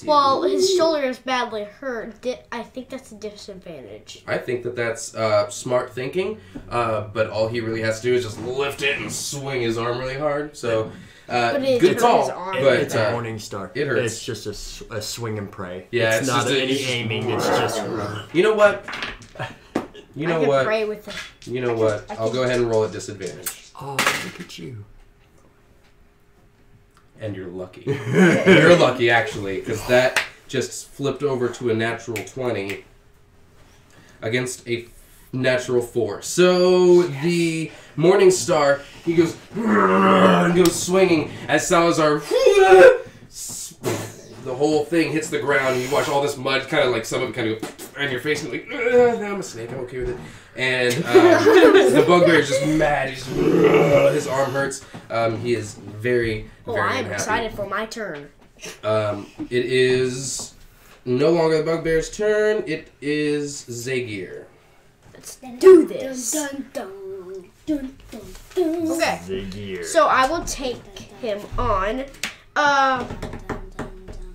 Well, his shoulder is badly hurt. I think that's a disadvantage. I think that's smart thinking, but all he really has to do is just lift it and swing his arm really hard. So, good call. But It's a Morning Star. It hurts. It's just a swing and pray. Yeah, it's not any aiming. It's just. You know what? You know I can what? pray with it. You know what? I'll go ahead and roll at disadvantage. Oh, look at you. And you're lucky. You're lucky, actually, because that just flipped over to a natural 20 against a natural 4. So the Morning Star, he goes and goes swinging as Salazar. The whole thing hits the ground, and you watch all this mud, kind of like some of it kind of go on your face, and like, I'm a snake, I'm okay with it. And the bugbear is just mad. His arm hurts. He is very, very I'm unhappy. excited for my turn. It is no longer the bugbear's turn. It is Tzegyr. Let's do this. Dun, dun, dun, dun, dun. Okay. Tzegyr. So I will take him on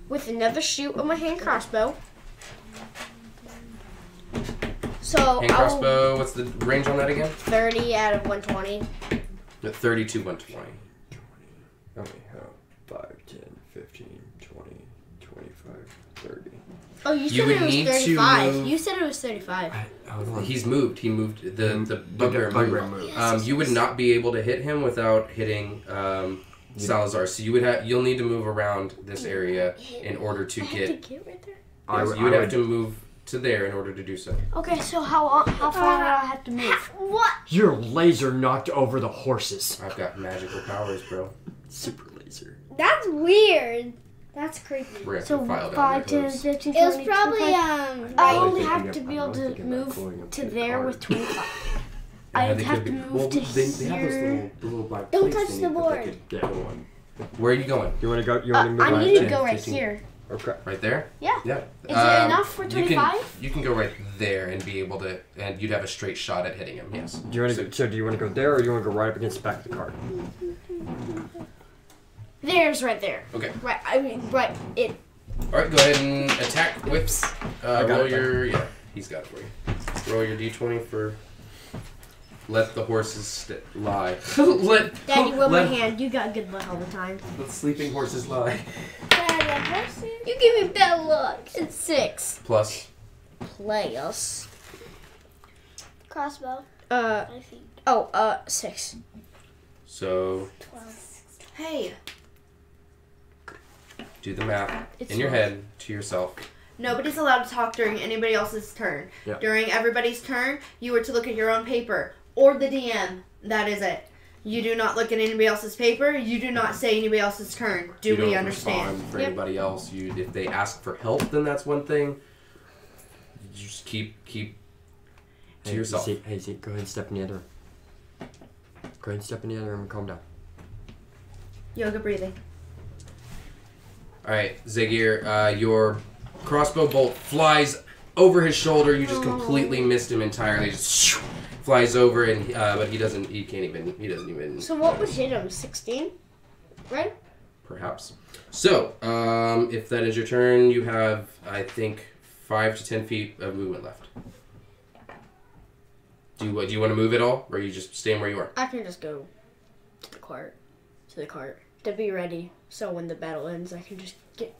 with another shoot of my hand crossbow. So Hand crossbow, what's the range on that again? 30 out of 120. 30 to 120. Okay, 5, 10, 15, 20, 25, 30. Oh, you You said would it was need to 35. move- You said it was 35. He's moved. He moved. The bugbear bugbear moved. You would not be able to hit him without hitting Salazar. So you'll need to move around this area in order to I have get. to get right there. Yes, you would have to move to there in order to do so. Okay, so how far do I have to move? What? Your laser knocked over the horses. I've got magical powers, bro. Super laser. That's weird. That's creepy. We're gonna have So to file 5, down 10, your 15, It was 20, probably 25. I I only was have thinking to of- be I able was to thinking about move going up to the there card. with 25. Yeah, I'd they have could to be- move well, to they have those here. little black Don't plates touch they the need that board. they could Get one. Where are you going? You want to go? You want to move I right need to there? go right 15. here. Okay. Right there? Yeah. Yeah. Is it enough for 25? You can go right there and be able to, and you'd have a straight shot at hitting him. Yes. Do you want to go? So do you want to go there, or do you want to go right up against the back of the card? There's right there. Okay. Right. I mean, right. It. All right. Go ahead and attack whips. got Roll it. your he's got it for you. Roll your d20 for. Let the horses lie. Daddy, will my let- hand. You got good luck all the time. Let sleeping horses lie. You give me bad luck. It's 6. Plus. Play us. Crossbow. Uh. I think 6. So 12. Hey, do the math It's in your 12. head to yourself. nobody's allowed to talk during anybody else's turn. Yeah. During everybody's turn, you were to look at your own paper or the DM. That is it. You do not look at anybody else's paper. You do not say anybody else's turn. Do You we don't understand? respond for Yep. anybody else. If they ask for help, then that's one thing. You just keep to yourself. Zeke, hey Zeke, go ahead and step in the other room. Go ahead and step in the other room and calm down. Yoga breathing. All right, Tzegyr, your crossbow bolt flies over his shoulder. You just completely missed him entirely. Just flies over, and but he doesn't even. So what would hit him? 16? Right? Perhaps. So, if that is your turn, you have, I think, 5 to 10 feet of movement left. Do you want to move at all, or are you just staying where you are? I can just go to the cart. To be ready. So when the battle ends, I can just get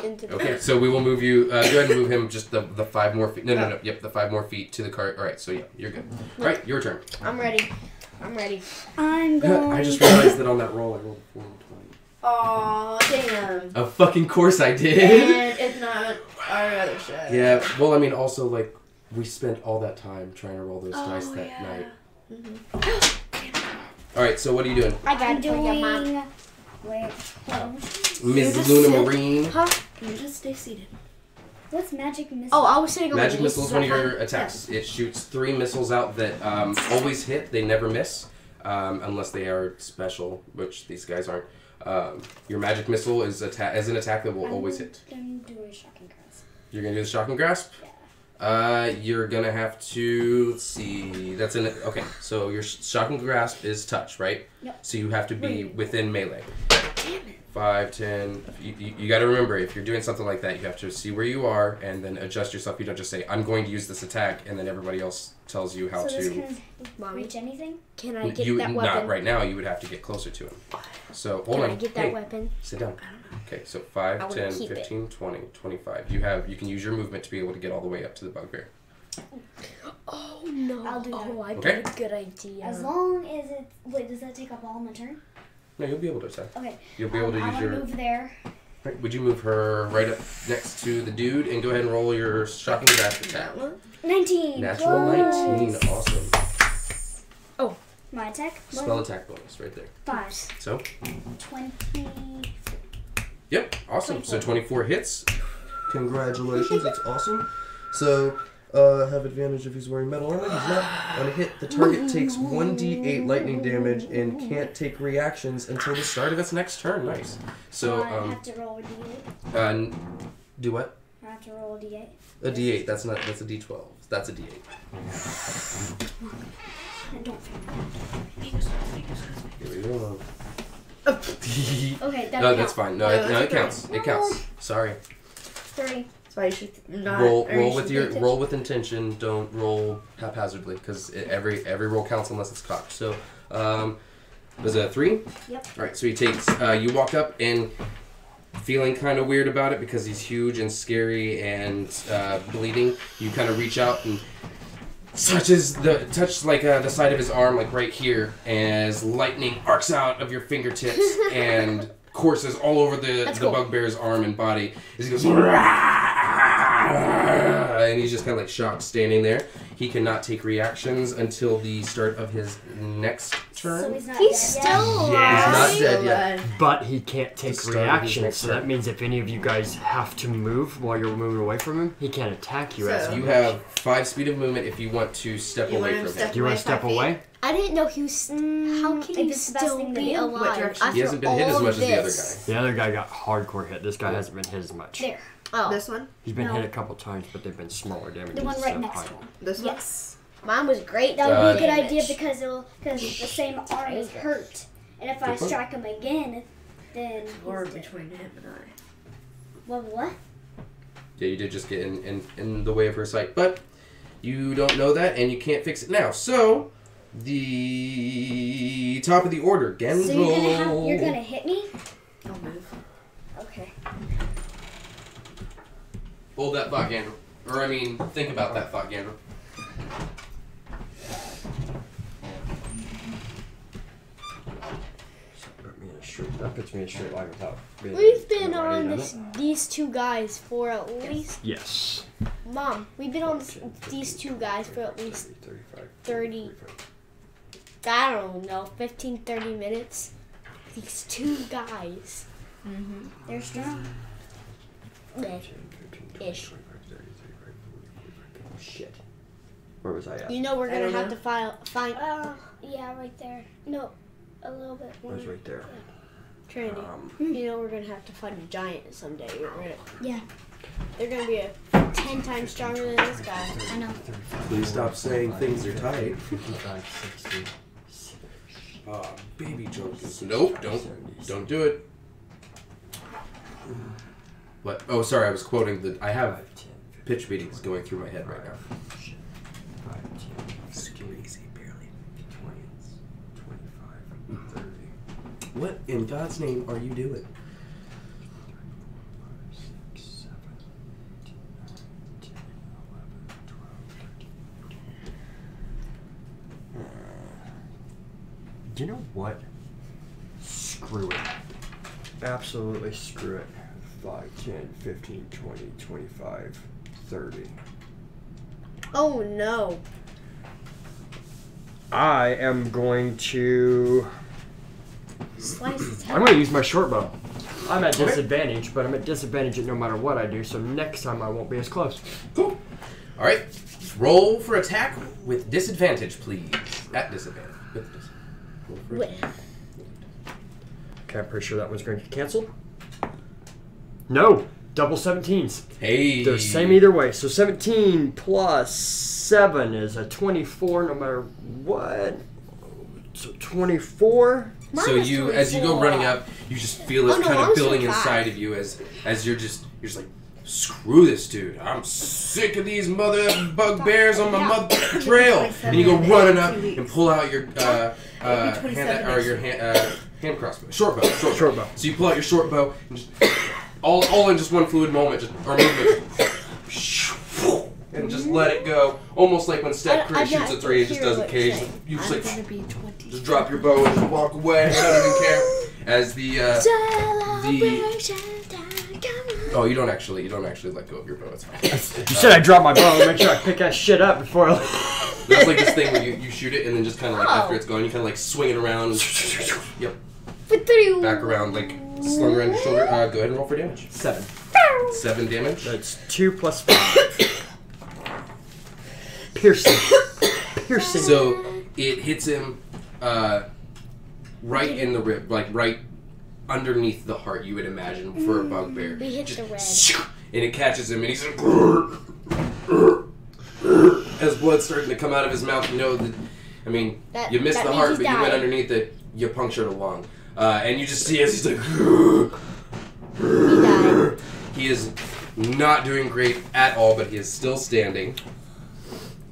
into the Okay, so we will move you. Go ahead and move him just the 5 more feet. No. Yep, the 5 more feet to the cart. All right, so yeah, you're good. All right, your turn. I'm ready. I'm ready. I'm going. I just realized that on that roll I rolled a 4 and 20. Aw, damn. Of fucking course I did. And it's not our other shit. Yeah, well, I mean, also, like, we spent all that time trying to roll those dice that night. Alright, so what are you doing? I got I'm it for you, Mom. doing. Wait. Ms. Luna Marine. Huh? Can you just stay seated? What's magic missile? Oh, I was sitting on Magic the missile is one of your attacks. It shoots 3 missiles out that always hit. They never miss, unless they are special, which these guys aren't. Your magic missile is an attack that will always hit. I'm doing shocking grasp. You're gonna do the shocking grasp. You're gonna have to. Let's see. That's an okay. So your shocking grasp is touch, right? Yep. So you have to be within melee. 5, 10. You got to remember, if you're doing something like that, you have to see where you are and then adjust yourself. You don't just say, "I'm going to use this attack," and then everybody else tells you how So to. this can reach anything? Can I get You that not weapon? right now. You would have to get closer to him. So hold Can on. I get that Hey, weapon? sit down. Okay, so I 5, wanna 10, keep it. 15, 20, 25. You can use your movement to be able to get all the way up to the bugbear. Oh no! I'll do that. Oh, I Okay. got a good idea. As long as it. Wait, does that take up all my turn? No, you'll be able to attack. Okay. You'll be able to I use want to your. move there. Right, would you move her right up next to the dude and go ahead and roll your shocking grasp attack? 19. Natural plus 19, awesome. My attack? Spell attack bonus right there. 5. So, 20. yep, awesome. So 24 hits. Congratulations, that's awesome. So, have advantage if he's wearing metal armor. He's not. On a hit, the target takes 1d8 lightning damage and can't take reactions until the start of its next turn. Nice. So, I have to roll a d8. do what? I have to roll a d8. A d8. That's a d12. That's a d8. I don't feel Here we go. Okay, that No, counts. that's fine. No, No, no, it that's counts. It counts. Sorry. 3. That's why you should not. Roll or you with should your be roll with intention. Don't roll haphazardly because every roll counts unless it's cocked. So, was it a 3? Yep. All right. So he takes. You walk up and feeling kind of weird about it because he's huge and scary and bleeding. You kind of reach out and touch the side of his arm, like right here, as lightning arcs out of your fingertips and courses all over the bugbear's arm and body. As he goes, and he's just kind of like shocked, standing there. He cannot take reactions until the start of his next turn. So he's not He's dead still yet? He's not alive. dead yet. But he can't take start of his reactions, next so turn. that means if any of you guys have to move while you're moving away from him, he can't attack you as So- You have 5 speed of movement if you want to step You away want him from to him. Do you want to step 5 feet? away? I didn't know he was. How can If he it's the best still thing to be do. What alive? direction? He hasn't been hit as After much as the other all guy. this? The other guy got hardcore hit. This guy hasn't been hit as much. There. Oh, This one? He's been No. hit a couple times, but they've been smaller damages. The one right so next high. to him. This one? Yes. mine was great. That would be a good damage. idea because the same arm is hurt. And if I strike him again, then Or he's dead. between him and I. What? Yeah, you did just get in the way of her sight, but you don't know that, and you can't fix it now. So, the top of the order, Gandrel. So you're gonna hit me? I'll move. Okay. Hold that thought, Gandrel. Or, I mean, think about that thought, Gandrel. That puts me in a straight line without being We've been already on done it. these two guys for at least. Yes. Mom, we've been on these two guys for at least 30. I don't know, 15, 30 minutes. These two guys. They're strong. Ish. Shit. Where was I at? You know we're I gonna don't have know. to find Yeah, right there. No, a little bit I more. was right there. Trinity. You know we're gonna have to find a giant someday. Yeah, They're gonna be 10 times stronger than this guy. I know. Please stop saying things are tight. 55, 60. Baby jokes. Nope, don't do it. What? Oh, sorry, I was quoting I have 5, 10, 15, pitch meetings going through my head right now. 5, 10, 15, Easy, barely. 20, 25, 30. What in God's name are you doing? 6, 7, 8, 9, 10, 11, 12, 13. You know what? Screw it. Absolutely screw it. 5, 10, 15, 20, 25, 30. Oh no. I am going to... Slice his head. I'm going to use my short bow. I'm at disadvantage, but I'm at disadvantage no matter what I do, so next time I won't be as close. Cool. All right. Roll for attack with disadvantage, please. At disadvantage. With disadvantage. Roll for attack. Okay, I'm pretty sure that one's going to cancel. No! Double 17s. Hey. They're the same either way. So 17 plus 7 is a 24 no matter what. So 24. So you, as you go running up, you just feel it kind of building inside of you as you're just like, screw this dude. I'm sick of these mother bugbears on my mother trail. And you go running up and pull out your hand crossbow, short bow. So you pull out your short bow and just all in just one fluid moment, and just let it go, almost like when Steph Curry shoots a 3 and just doesn't cage. You just like just drop your bow and just walk away. I don't even care. As oh, you don't actually let go of your bow. It's fine. You said I dropped my bow. Make sure I pick that shit up before I. That's like this thing where you shoot it and then just kind of like after it's gone, you kind of like swing it around. Yep. Back around like slung around your shoulder. Go ahead and roll for damage. 7. 7 damage. That's 2 plus 5. Piercing. So it hits him right in the rib, like right underneath the heart, you would imagine, for a bugbear. We hit the red. And it catches him, and he's like, as blood's starting to come out of his mouth, you know that, I mean, you missed the heart, but you went underneath it, you punctured a lung. And you just see as he's like, He died. he is not doing great at all, but he is still standing.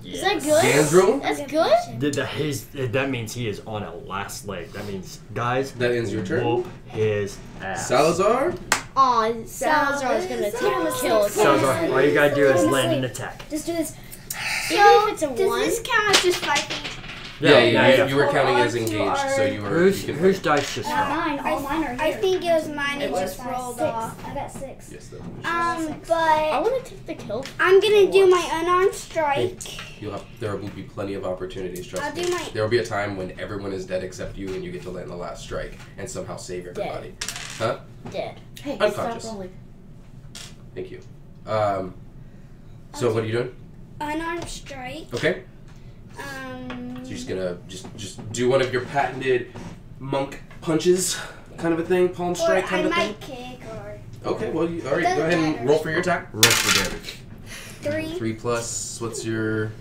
Is that good? Gandrel? That's good? That means he is on a last leg. That means, guys, That ends your turn. whoop his ass. Salazar? Aw, Salazar is gonna take a kill. Salazar, all you gotta do is land an attack. Just do this. Even if it's a Does 1. this count as just 5 feet? Yeah. You were counting as engaged, so you were. Whose dice just Not fell? mine. All mine are here. I think it was mine. It It was. just rolled 6. off. I got 6. Yes, that I But want to take the kill. I'm gonna do my unarmed strike. there will be plenty of opportunities. Trust I'll me. do my. There will be a time when everyone is dead except you, and you get to land the last strike and somehow save everybody. Huh? Dead. Hey, Unconscious. stop rolling. Thank you. So what are you doing? Unarmed strike. Okay. So you're just gonna just do one of your patented monk punches, kind of a thing, palm strike Or kind I of thing. might kick or Okay. Well, all right. Go ahead and roll for your attack. Roll for damage. 3. 3 plus. What's your?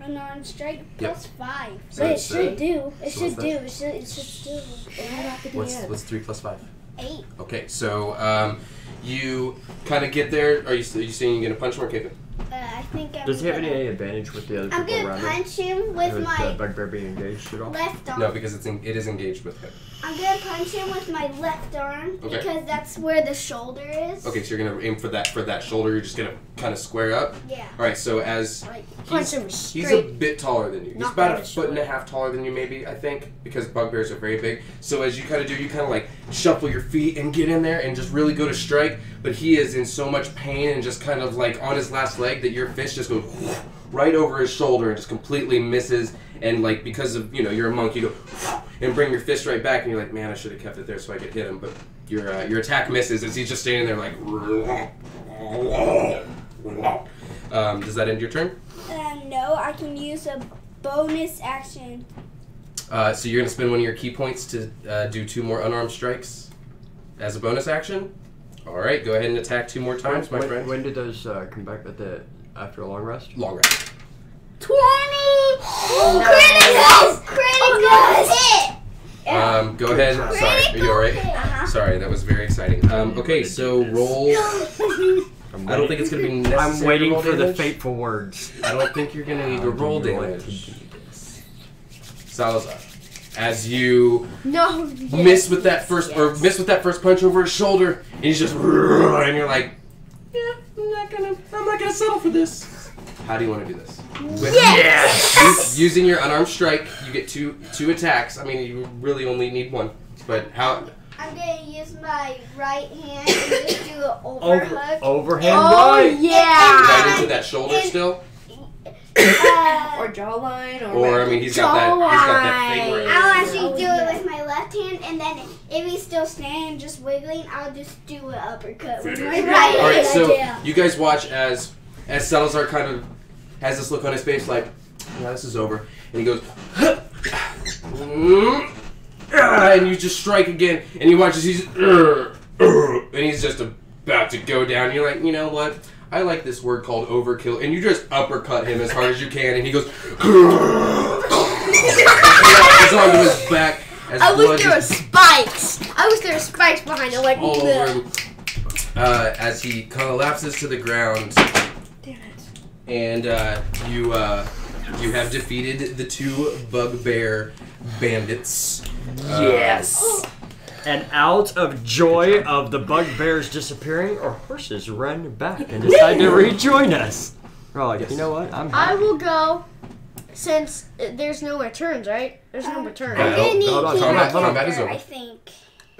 Unarmed strike Yep. plus 5. So But it it's, should do. It so should what's do. that? It should do. What's 3 plus 5? 8. Okay, so you kind of get there. Are you saying you're gonna punch him or kick him? I think I'm Does he have gonna, any advantage with the other I'm people gonna around him? punch him with With the my bugbear being engaged at all? left arm. No, because it is engaged with him. I'm gonna punch him with my left arm Okay. because that's where the shoulder is. Okay, so you're gonna aim for that shoulder. You're just gonna kind of square up. Yeah. All right, so as Punch him he's a straight. bit taller than you. He's Knock about out a his foot and a half taller than you, maybe, I think, because bugbears are very big. So as you kind of do, you kind of like shuffle your feet and get in there and just really go to strike. But he is in so much pain and just kind of like on his last leg that your fist just goes right over his shoulder and just completely misses. And like because of you're a monk, you go and bring your fist right back, and you're like, man, I should have kept it there so I could hit him. But your attack misses as he's just standing there like. Does that end your turn? No, I can use a bonus action. So you're gonna spend one of your key points to do 2 more unarmed strikes as a bonus action. All right, go ahead and attack 2 more times, my friend. When did those come back after a long rest? Long rest. 20! Criticals! Criticals! Hit! Go ahead. Sorry, are you all right? Uh-huh. Sorry, that was very exciting. Okay, so roll. I don't think it's gonna be necessary. I'm waiting to roll for the damage. fateful words. I don't think you're gonna need to roll damage. Salazar, as you miss with that first punch over his shoulder, and he's just and you're like, yeah, I'm not gonna settle for this. How do you want to do this? Yes! Using your unarmed strike, you get two attacks. I mean, you really only need one. But how? I'm gonna use my right hand and just do an overhook. Overhand Oh, right. yeah! Right into that shoulder still? Or jawline, Or I mean, he's got that thing where I'll actually do it with my left hand, and then if he's still standing, just wiggling, I'll just do an uppercut with my right All right, hand. so you guys watch as Salazar kind of has this look on his face like, yeah, this is over, and he goes, and you just strike again, and you watch as he's, and he's just about to go down. You're like, you know what? I like this word called overkill, and you just uppercut him as hard as you can, and he goes, he's onto his back. I wish there were spikes. I wish there were spikes behind it, like all over him as he collapses to the ground. Damn it. And you have defeated the two bugbear bandits. Yes. And out of joy of the bugbears disappearing, our horses run back and decide to rejoin us. We're all like, you know what? I'm I happy. will go, since there's no returns, right? There's no returns. I'm gonna need hold on, peanut combat is butter, over. I think.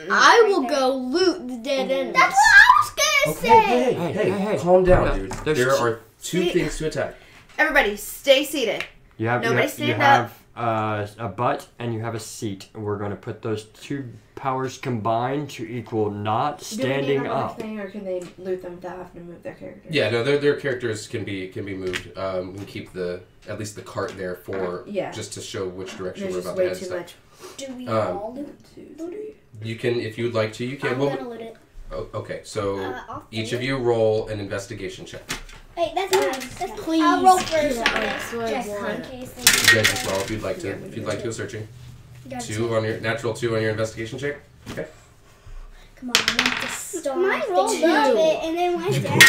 I will go loot the dead end. That's what I was gonna say. Hey, Calm down, Okay. dude. There's There two- are two things to attack. Everybody, stay seated. You have, Nobody you stand have a butt and you have a seat. And we're going to put those two powers combined to equal not standing up. Thing, or can they loot them without having to move their character? Yeah, no, their characters can be moved. We can keep at least the cart there for just to show which direction There's we're just about to way head. too Stuff. much. Do we all loot it? You can, if you'd like to, you can. I'm Well, gonna loot it. okay, so I'll each do of it. you roll an investigation check. Hey, that's nice. That's Please. I'll roll first Yeah, on that's what I this, just in want. case. You guys as well, if you'd like to. If you'd like to go searching. Two on your natural 2 on your investigation check. Okay. Come on, I want to start. Mine rolled thing. up it and then went down.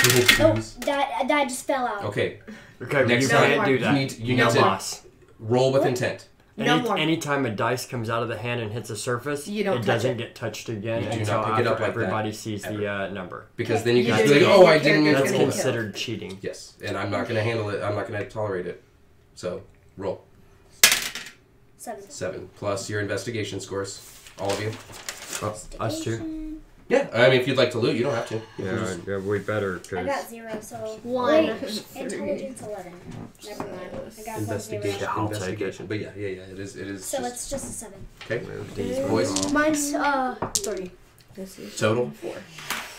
Oh, that just fell out. Okay. Okay, Next you time, can't do that. you no need to boss. roll with intent. No more. Anytime a dice comes out of the hand and hits a surface, You don't it touch doesn't it. get touched again You do until not pick it after up like that, everybody sees ever. the number. Because then you You can do be like, it. oh, Your I didn't mean to That's character's roll gonna that. considered cheating. Yes, and I'm not going to handle it. I'm not going to tolerate it. So, roll. 7 plus your investigation scores. All of you. Us two? Yeah, I mean, if you'd like to loot, you don't have to. You can Yeah, just- yeah, we better, I because... got 0, so. 1. Wait, intelligence 11. Never mind. I got Investigation. 0. I'll take it. Investigation. But yeah, it is. So just- it's just a 7. Okay. Move these Boys. Mine's 3. This is Total.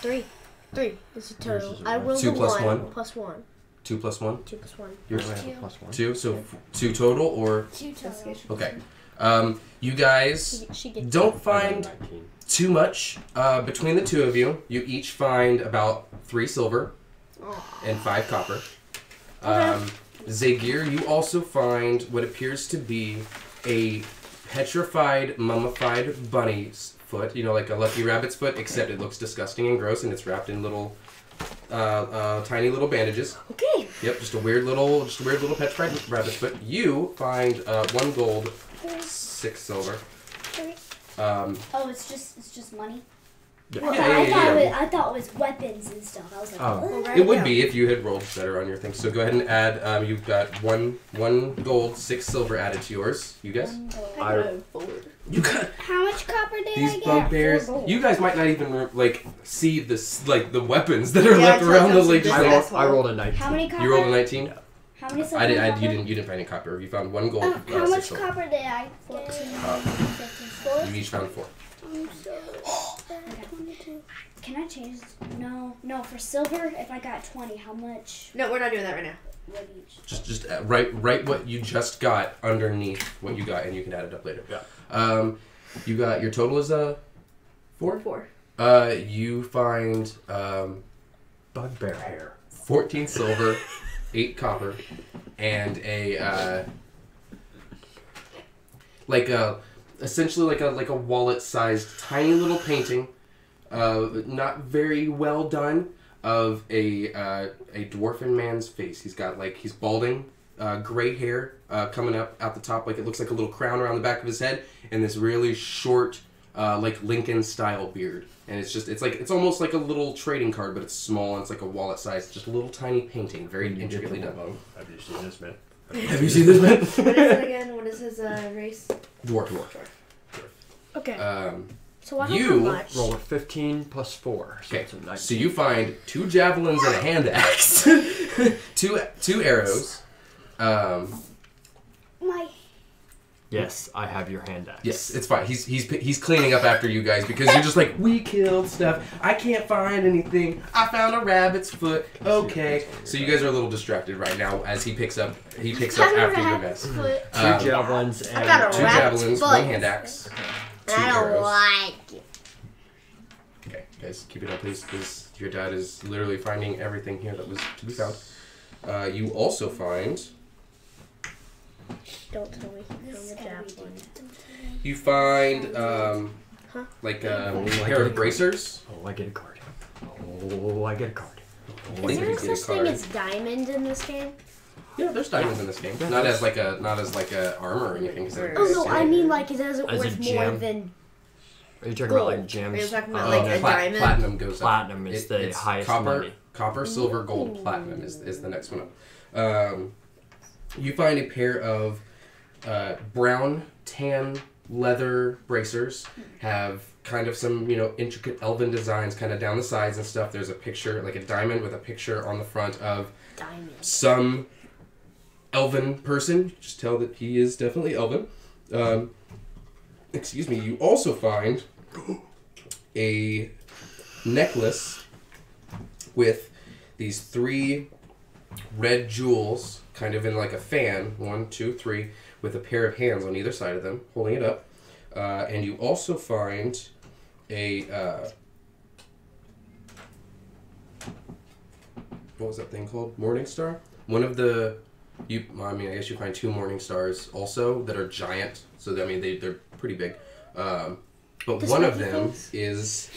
3. 3 is the total. Yours is I one. rolled 2 a plus 1 1. plus 1. 2 plus 1. 2 plus 1. Yours. I have a plus one. 2. So 2 total, or 2 total. okay. You guys She gets don't find 19. too much between the two of you. You each find about 3 silver and 5 copper. Tzegyr, you also find what appears to be a petrified, mummified bunny's foot. You know, like a lucky rabbit's foot, except it looks disgusting and gross, and it's wrapped in little, tiny little bandages. Okay. Yep, just a weird little petrified rabbit's foot. You find 1 gold, 6 silver. Oh, it's just money? Yeah. Well, Yeah. I thought it was weapons and stuff. I was like, Oh. what? It would be if you had rolled better on your thing. So go ahead and add. You've got one gold, 6 silver added to yours. You guys. You got How much copper did these I get? bugbears. 4 gold. You guys might not even see this, like the weapons that are Yeah, left it's around like the those lake. big I asshole. rolled a 19. How many copper? You rolled a 19. How many silver? I did. copper? You didn't find any copper. You found 1 gold. How 6 much silver. copper did I get? You each found 4. Can I change? No. For silver, if I got 20, how much No, we're not doing that right now. would each? Just write what you just got underneath what you got, and you can add it up later. Yeah. You got your total is 4. 4. You find Bugbear hair. 14 silver, 8 copper, and essentially like a wallet-sized tiny little painting, not very well done, of a dwarfen man's face. He's balding, gray hair coming up out the top, like it looks like a little crown around the back of his head, and this really short like Lincoln style beard, and it's almost like a little trading card, but it's small and it's like a wallet size, just a little tiny painting, very intricately done. Have you seen this man? Have you seen this man? What is it again? What is his race? Dwarf. Okay. So You how much? Roll a 15 plus 4. So Okay, it's a 19. so you find 2 javelins and a hand axe, two arrows. Yes, I have your hand axe. Yes, it's fine. He's cleaning up after you guys because you're just like, we killed stuff. I can't find anything. I found a rabbit's foot. Okay. So you guys are a little distracted right now as he picks up after you guys. 2 javelins and got a 2 rabbit's javelins, foot. 1 hand axe, 2 I don't arrows. like it. Okay, guys, keep it up, please, because your dad is literally finding everything here that was to be found. You also find. Don't tell me he found the javelin. You find like a pair of bracers. Oh, I get a card. Oh, I get a card. Is there a such thing as diamond in this game? Yeah, there's diamonds in this game. Not as like a armor or anything. Oh no, I mean like it isn't As a worth more gem. than. Are you talking about like gems? Are you talking about like a diamond? Platinum goes up. Platinum is the It's highest copper, money. Copper, silver, gold, platinum is the next one up. You find a pair of brown tan leather bracers. Have kind of some intricate elven designs kind of down the sides and stuff. There's a picture, like a diamond with a picture on the front of some elven person. Just tell that he is definitely elven. Excuse me. You also find a necklace with these 3 red jewels, kind of in like a fan, 1, 2, 3, with a pair of hands on either side of them, holding it up. And you also find a what was that thing called? Morning Star. One of the I guess you find 2 morning stars also that are giant. So they're pretty big. But one of them seems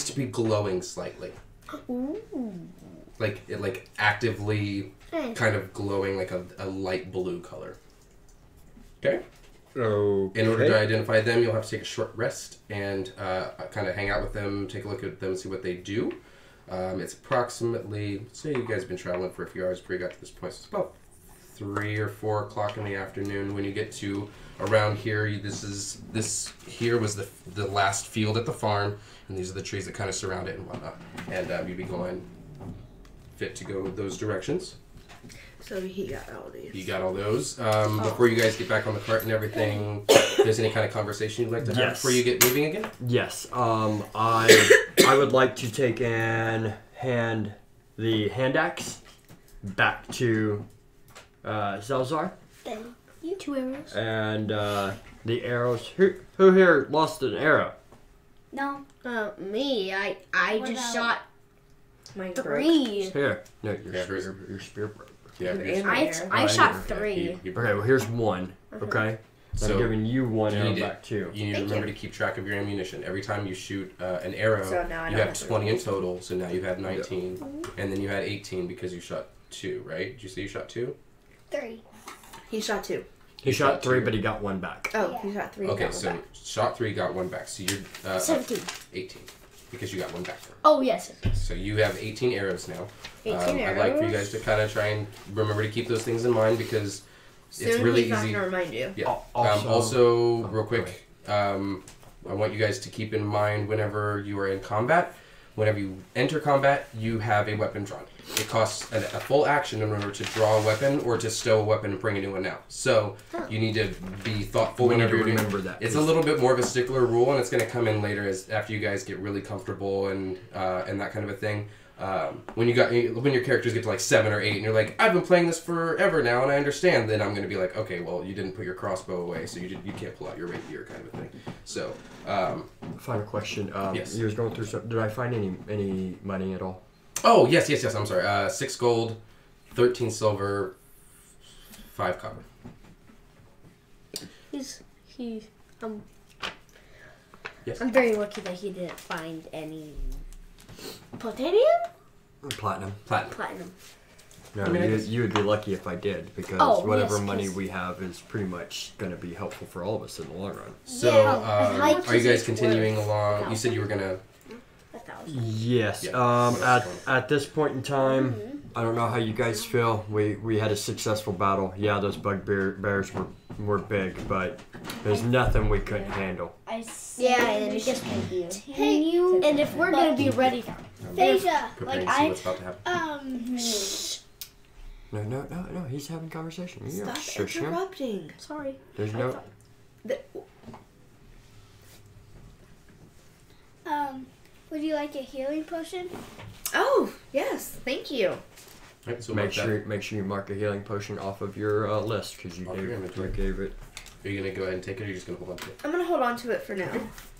to be glowing slightly. Ooh. Like actively kind of glowing like a light blue color. Okay? Okay. In order to identify them, you'll have to take a short rest and kind of hang out with them, take a look at them, see what they do. It's approximately, say you guys have been traveling for a few hours before you got to this point, so it's about 3 or 4 o'clock in the afternoon. When you get to around here, this here was the last field at the farm, and these are the trees that kind of surround it and whatnot. And you'd be going fit to go those directions. So he got all these. You got all those. Before you guys get back on the cart and everything, if there's any kind of conversation you'd like to have before you get moving again? Yes. I would like to take and hand the hand axe back to Salazar. Thank you. 2 arrows. And the arrows. Who here lost an arrow? No. Me. I What just about- shot My 3. Here. No, your spear broke. Yeah. I shot 3. Okay, well here's 1. Okay. So I'm giving you 1 arrow back too. You need to remember to keep track of your ammunition. Every time you shoot an arrow, So now I you don't have have to 20 in total. So now you have 19, and then you had 18 because you shot 2, right? Did you say you shot 2? 3. He shot 2. He shot 3, but he got 1 back. Oh, he shot 3. Okay, so shot 3, got 1 back. So you're 17. 18 because you got 1 back. Oh yes. So you have 18 arrows now. 18 I'd like for you guys to kind of try and remember to keep those things in mind because it's really he's not easy. gonna remind you. Yeah. Also, Real quick, I want you guys to keep in mind whenever you are in combat, whenever you enter combat, you have a weapon drawn. It costs a full action in order to draw a weapon or to stow a weapon and bring a new one out. So you need to be thoughtful whenever you're doing. Remember that. It's a little bit more of a stickler rule, and it's going to come in later after you guys get really comfortable and that kind of a thing. When your characters get to like 7 or 8 and you're like, I've been playing this forever now and I understand, then I'm going to be like, okay, well, you didn't put your crossbow away, so you can't pull out your rapier kind of a thing. So, final question. Yes. You was going through stuff. Did I find any money at all? oh, yes, I'm sorry. 6 gold, 13 silver, 5 copper. Yes. Yes. I'm very lucky that he didn't find any platinum. Platinum. Platinum. Platinum. No, I mean, you would be lucky if I did, because Oh, whatever yes, money 'cause- we have is pretty much going to be helpful for all of us in the long run. So, Yeah. are you guys continuing along? You said you were gonna. 1,000. Yes. Yeah. At this point in time, I don't know how you guys feel. We had a successful battle. Yeah, those bugbears were big, but there's nothing we couldn't handle. I Yeah, say and we it just should continue. And if we're gonna be ready, Phasia, Preparing like to see what's about to happen. No. He's having conversation. You don't Stop shush him. interrupting. sorry. There's no. would you like a healing potion? Oh, yes. Thank you. Right, so Make sure you mark a healing potion off of your list, because you Off your inventory. gave it. Are you gonna go ahead and take it, or are you just gonna hold on to it? I'm going to hold on to it for now.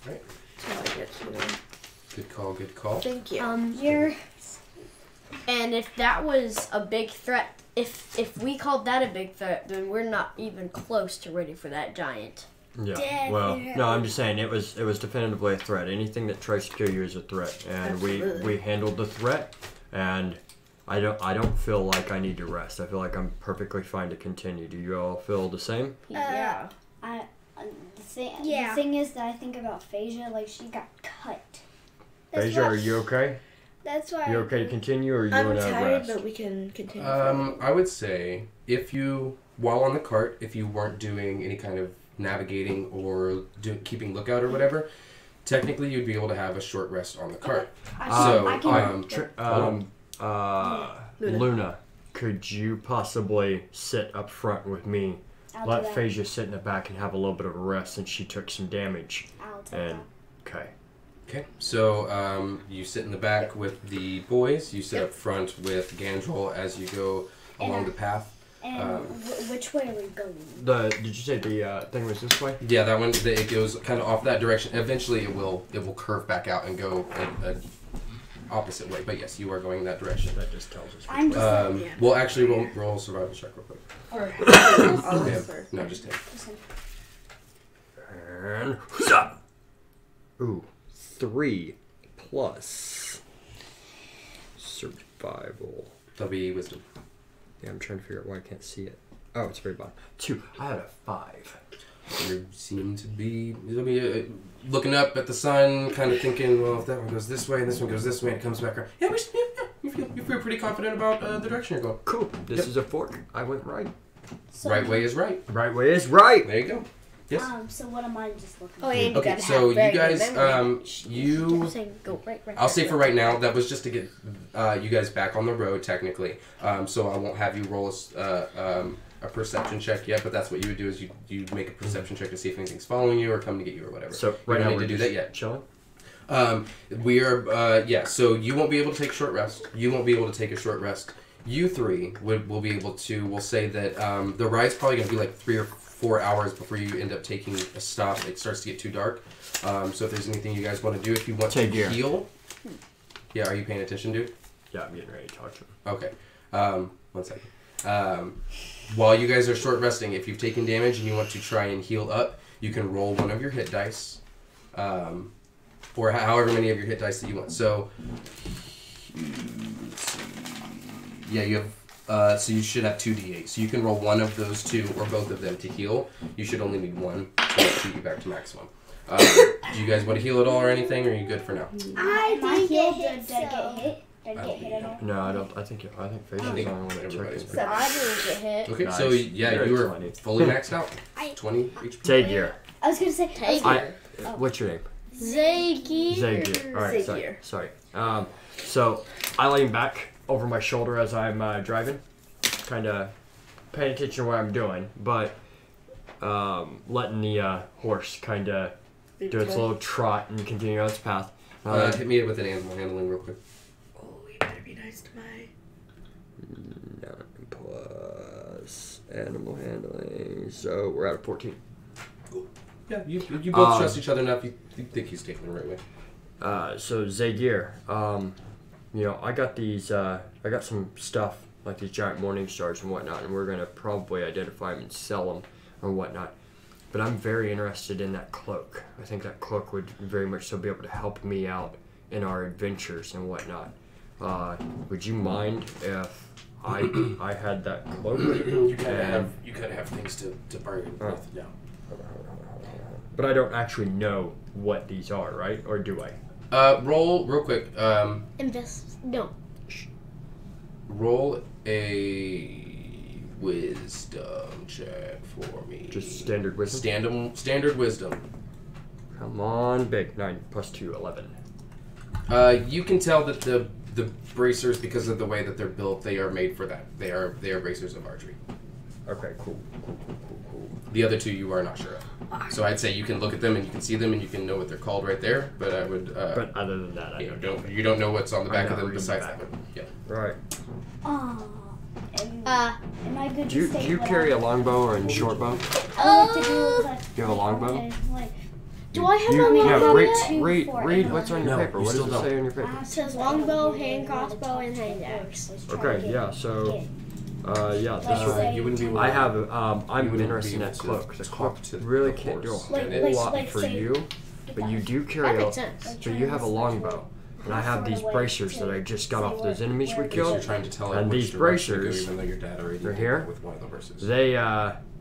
Right. Till I get healing. Good call. Good call. Thank you. And if that was a big threat, if we called that a big threat, then we're not even close to ready for that giant. Yeah. Well, no, I'm just saying it was definitively a threat. Anything that tries to kill you is a threat, and Absolutely. we handled the threat, and I don't feel like I need to rest. I feel like I'm perfectly fine to continue. Do you all feel the same? Yeah. The thing is that I think about Phasia, like she got cut. Phasia, are you okay? That's why. You okay to continue, or you I'm want to tired, rest? but we can continue. I would say if you, while on the cart, if you weren't doing any kind of navigating or keeping lookout or whatever, technically you'd be able to have a short rest on the cart. Luna, could you possibly sit up front with me? Let Phasia sit in the back and have a little bit of a rest, since she took some damage. I'll take And okay. Okay, so you sit in the back with the boys. You sit up front with Gandrel as you go along the path. And which way are we going? Did you say the thing was this way? Yeah, that one. It goes kind of off that direction. Eventually, it will curve back out and go an opposite way. But yes, you are going that direction. That just tells us. I'm just Well, actually, roll survival check real quick. No, just take. And huzzah! Ooh, 3 plus survival. That'll be wisdom. Yeah, I'm trying to figure out why I can't see it. Oh, it's very bottom. 2. I had a 5. You seem to be looking up at the sun, kind of thinking, well, if that one goes this way and this one goes this way and it comes back around. Yeah, you feel pretty confident about the direction you're going. Cool. This is a fork. I went right. So, Right way is right. Right way is right. There you go. Yes. So what am I just looking? Oh, and you Okay, gotta so have very you guys, good memory. you. Saying go right. I'll say for right now, that was just to get you guys back on the road, technically. So I won't have you roll a perception check yet, but that's what you would do is you make a perception check to see if anything's following you or coming to get you or whatever. So you right don't now need we're to do just that yet. chilling. We are so you won't be able to take a short rest. You won't be able to take a short rest. You three will be able to. We'll say that the ride's probably going to be like 3 or 4 hours before you end up taking a stop. It starts to get too dark. So if there's anything you guys want to do, if you want to heal. Yeah, are you paying attention, dude? Yeah, I'm getting ready to talk to him. Okay. 1 second. While you guys are short resting, if you've taken damage and you want to try and heal up, you can roll one of your hit dice. Or however many of your hit dice that you want. So, yeah, you have. So you should have 2d8. So you can roll one of those 2 or both of them to heal. You should only need 1 to shoot you back to maximum. Do you guys want to heal at all or anything, or are you good for now? I didn't get hit. Did I get hit? Did I I get hit at all? No, I don't. I think Phasia is the only one that everybody's took pretty- it. I didn't get hit. Okay, Nice. so yeah, You're you at were 20. fully maxed out. 20 HP. Tzegyr. I was gonna say. Tzegyr. What's your name? Tzegyr. Tzegyr. All right, Tzegyr. sorry. So I lean back over my shoulder as I'm driving, kind of paying attention to what I'm doing, but letting the horse kind of do its little trot and continue on its path. Hit me with an animal handling real quick. Oh, you better be nice to my... 9 plus animal handling, so we're at a 14. Yeah, you both trust each other enough. You think he's taking the right way. So Tzegyr, I got these. I got some stuff like these giant morning stars and whatnot, and we're gonna probably identify them and sell them or whatnot. But I'm very interested in that cloak. I think that cloak would very much so be able to help me out in our adventures and whatnot. Would you mind if I had that cloak. You kind of have things to bargain with. Yeah. But I don't actually know what these are, right? Or do I? Roll real quick. No. Roll a wisdom check for me. Just standard wisdom? Standard wisdom. Come on, big. 9 plus 2, 11. You can tell that the bracers, because of the way that they're built, they are made for that. They are bracers of archery. Okay, cool. The other two you are not sure of. So I'd say you can look at them and you can see them and you can know what they're called right there. But I would. But other than that, you don't know what's on the back of them besides that one. Yeah. Right. Am I good Do you carry a longbow or a short bow? You have a longbow? Do I have a longbow? Read what's on your paper. What does it say on your paper? It says longbow, hand crossbow, and hand axe. Okay, yeah, so... yeah, this one. You wouldn't be able I have, I'm wouldn't interested be in able that to cloak. The cloak talk to really the can't do a horse. whole lot for you, but you do carry That a... makes sense. So you have a longbow. And I have these bracers that I just got off those enemies we You're killed. trying to tell And which these direction to go, bracers, even though your dad already they're did here. with one of the horses.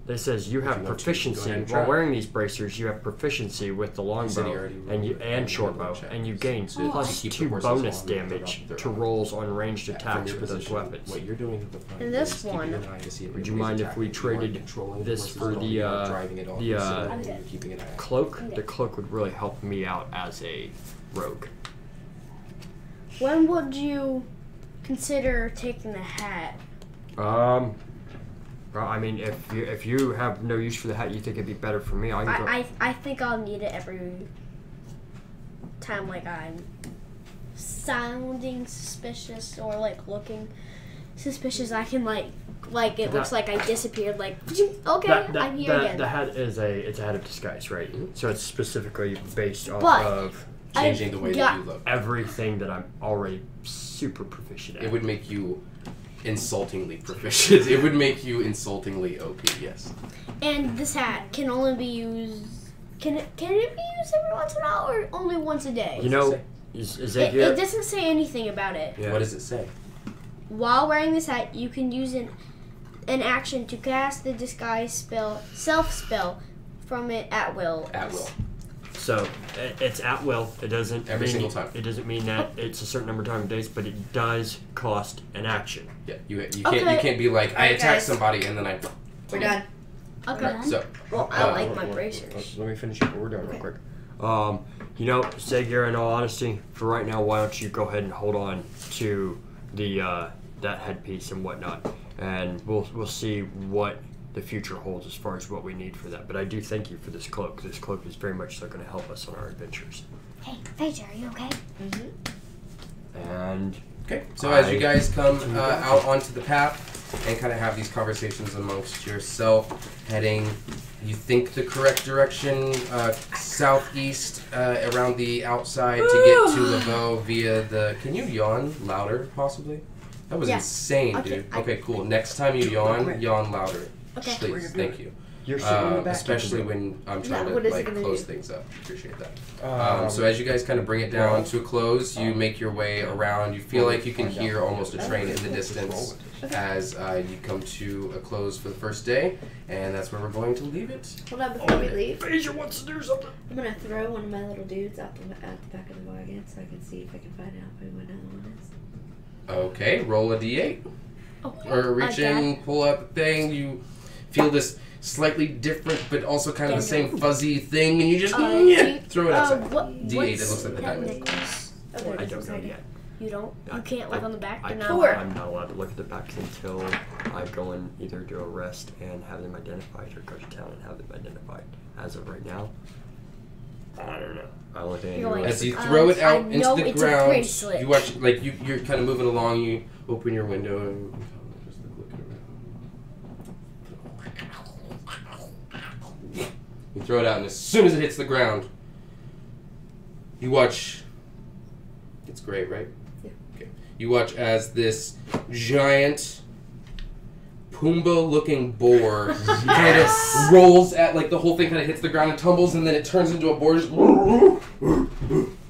They says you have you want to, proficiency go ahead and while try. wearing these bracers. You have proficiency with the Said he longbow already and short bow, check. and you gain So plus keep the 2 horses bonus on, they're damage up, they're to up. rolls on ranged From attacks your with those position, weapons. What you're doing at the front And this is keeping one- an eye to see if Would you anybody's mind if attacking. we You are traded controlling this horses, for don't the, be driving it off. the, You're sitting there and you're keeping an eye. Cloak? The cloak would really help me out as a rogue. When would you consider taking the hat? Well, I mean, if you have no use for the hat, you think it'd be better for me, I can go. I think I'll need it every time, like I'm sounding suspicious or like looking suspicious. I can like it looks like I disappeared. Like okay, I'm here again. The hat is it's a hat of disguise, right? So it's specifically based off But of Changing the way that you look. everything that I'm already super proficient at. It would make you insultingly proficient. It would make you insultingly OP, yes. And this hat can only be used. Can it be used every once in a while or only once a day? You know, it Tzegyr. doesn't say anything about it. Yeah. What does it say? While wearing this hat, you can use an action to cast the disguise spell, self spell, from it at will. At will. So it's at will. It doesn't Every mean, single time. It doesn't mean that it's a certain number of time of days, but it does cost an action. Yeah, you can't be like, I attack guys. somebody and then I... We're done. Okay. So, Well, I like my bracers. Let me finish up what we're doing real quick. You know, Tzegyr, in all honesty, for right now, why don't you go ahead and hold on to the that headpiece and whatnot, and we'll see what the future holds as far as what we need for that. But I do thank you for this cloak. This cloak is very much so going to help us on our adventures. Hey, Phasia, are you okay? And okay, so as you guys come out onto the path and kind of have these conversations amongst yourself, heading, you think the correct direction, southeast, around the outside to get to LaVeau via the... Can you yawn louder, possibly? That was insane, dude. Okay, cool. Next time you yawn louder. Okay. Please, thank you. you're sitting in the back. Especially when I'm trying what to is it like gonna close do? things up. Appreciate that. So as you guys kind of bring it down to a close, you make your way around. You feel like you can hear almost a train in the distance as you come to a close for the first day, and that's where we're going to leave it. Hold on, before we leave, Phasia wants to do something. I'm gonna throw one of my little dudes at the back of the wagon so I can see if I can find out who another one is. Okay, roll a d8. Oh, Or reach in, pull up the thing. You feel this slightly different, but also kind of the same fuzzy thing, and you just throw it outside. D8. It looks like the diamond. I don't know yet. You don't? You can't look on the back? You're not Four. I'm not allowed to look at the backs until I go and either do a rest and have them identified or go to town and have them identified. As of right now, I don't know. I only think You're like, As you throw it out I into know the it's a ground, bracelet. you watch, like, you're kind of moving along, you open your window and just looking around. You throw it out, and as soon as it hits the ground, you watch. It's great, right? Yeah. Okay. You watch as this giant Pumbaa-looking boar kind of rolls at, like, the whole thing kind of hits the ground and tumbles, and then it turns into a boar just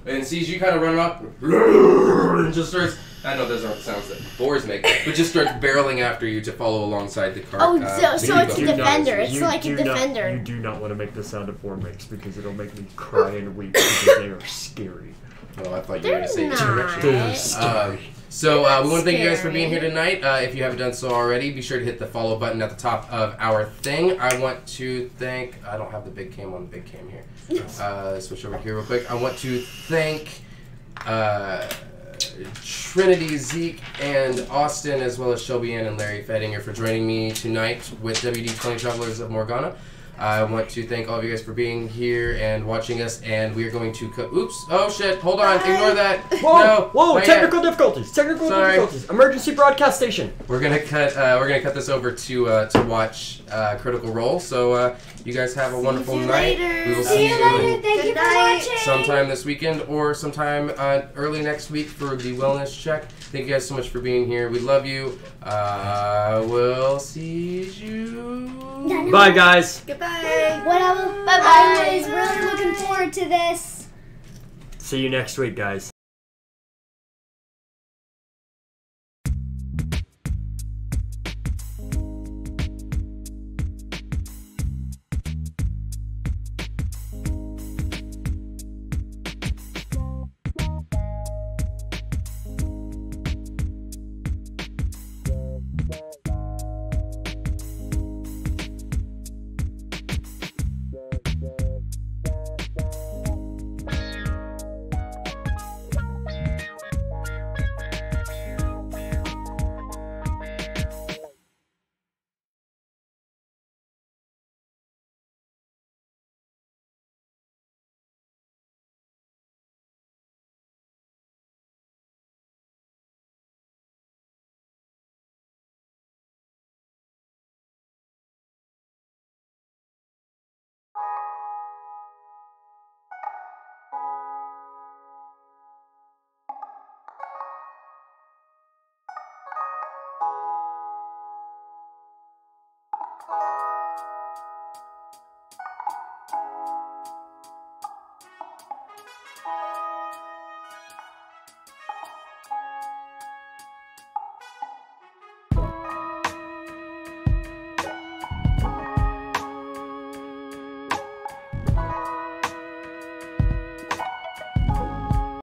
and sees you kind of running up and just starts I know those aren't the sounds that boars make, but just starts barreling after you to follow alongside the cart. Oh, so it's a vehicle. defender. It's like a defender. You do not want to make the sound a boar makes because it'll make me cry and weep because they are scary. Oh, I thought you were going to say not. They're scary. So we want to thank you guys for being here tonight. If you haven't done so already, be sure to hit the follow button at the top of our thing. I want to thank... I don't have the big cam on the big cam here. Switch over here real quick. I want to thank Trinity, Zeke, and Austin, as well as Shelby Ann and Larry Fedinger for joining me tonight with Wd20 Travelers of Morgana. I want to thank all of you guys for being here and watching us, and we are going to cut. Oops! Oh shit! Hold on! Ignore that. Whoa! No, Whoa! Technical difficulties! Technical difficulties! Emergency broadcast station. We're gonna cut. We're gonna cut this over to watch Critical Role. So you guys have a wonderful night. We will see you later. Thank you for watching. sometime this weekend or sometime early next week for the wellness check. Thank you guys so much for being here. We love you. We'll see you. Bye, guys. Goodbye. I was really looking forward to this. See you next week, guys.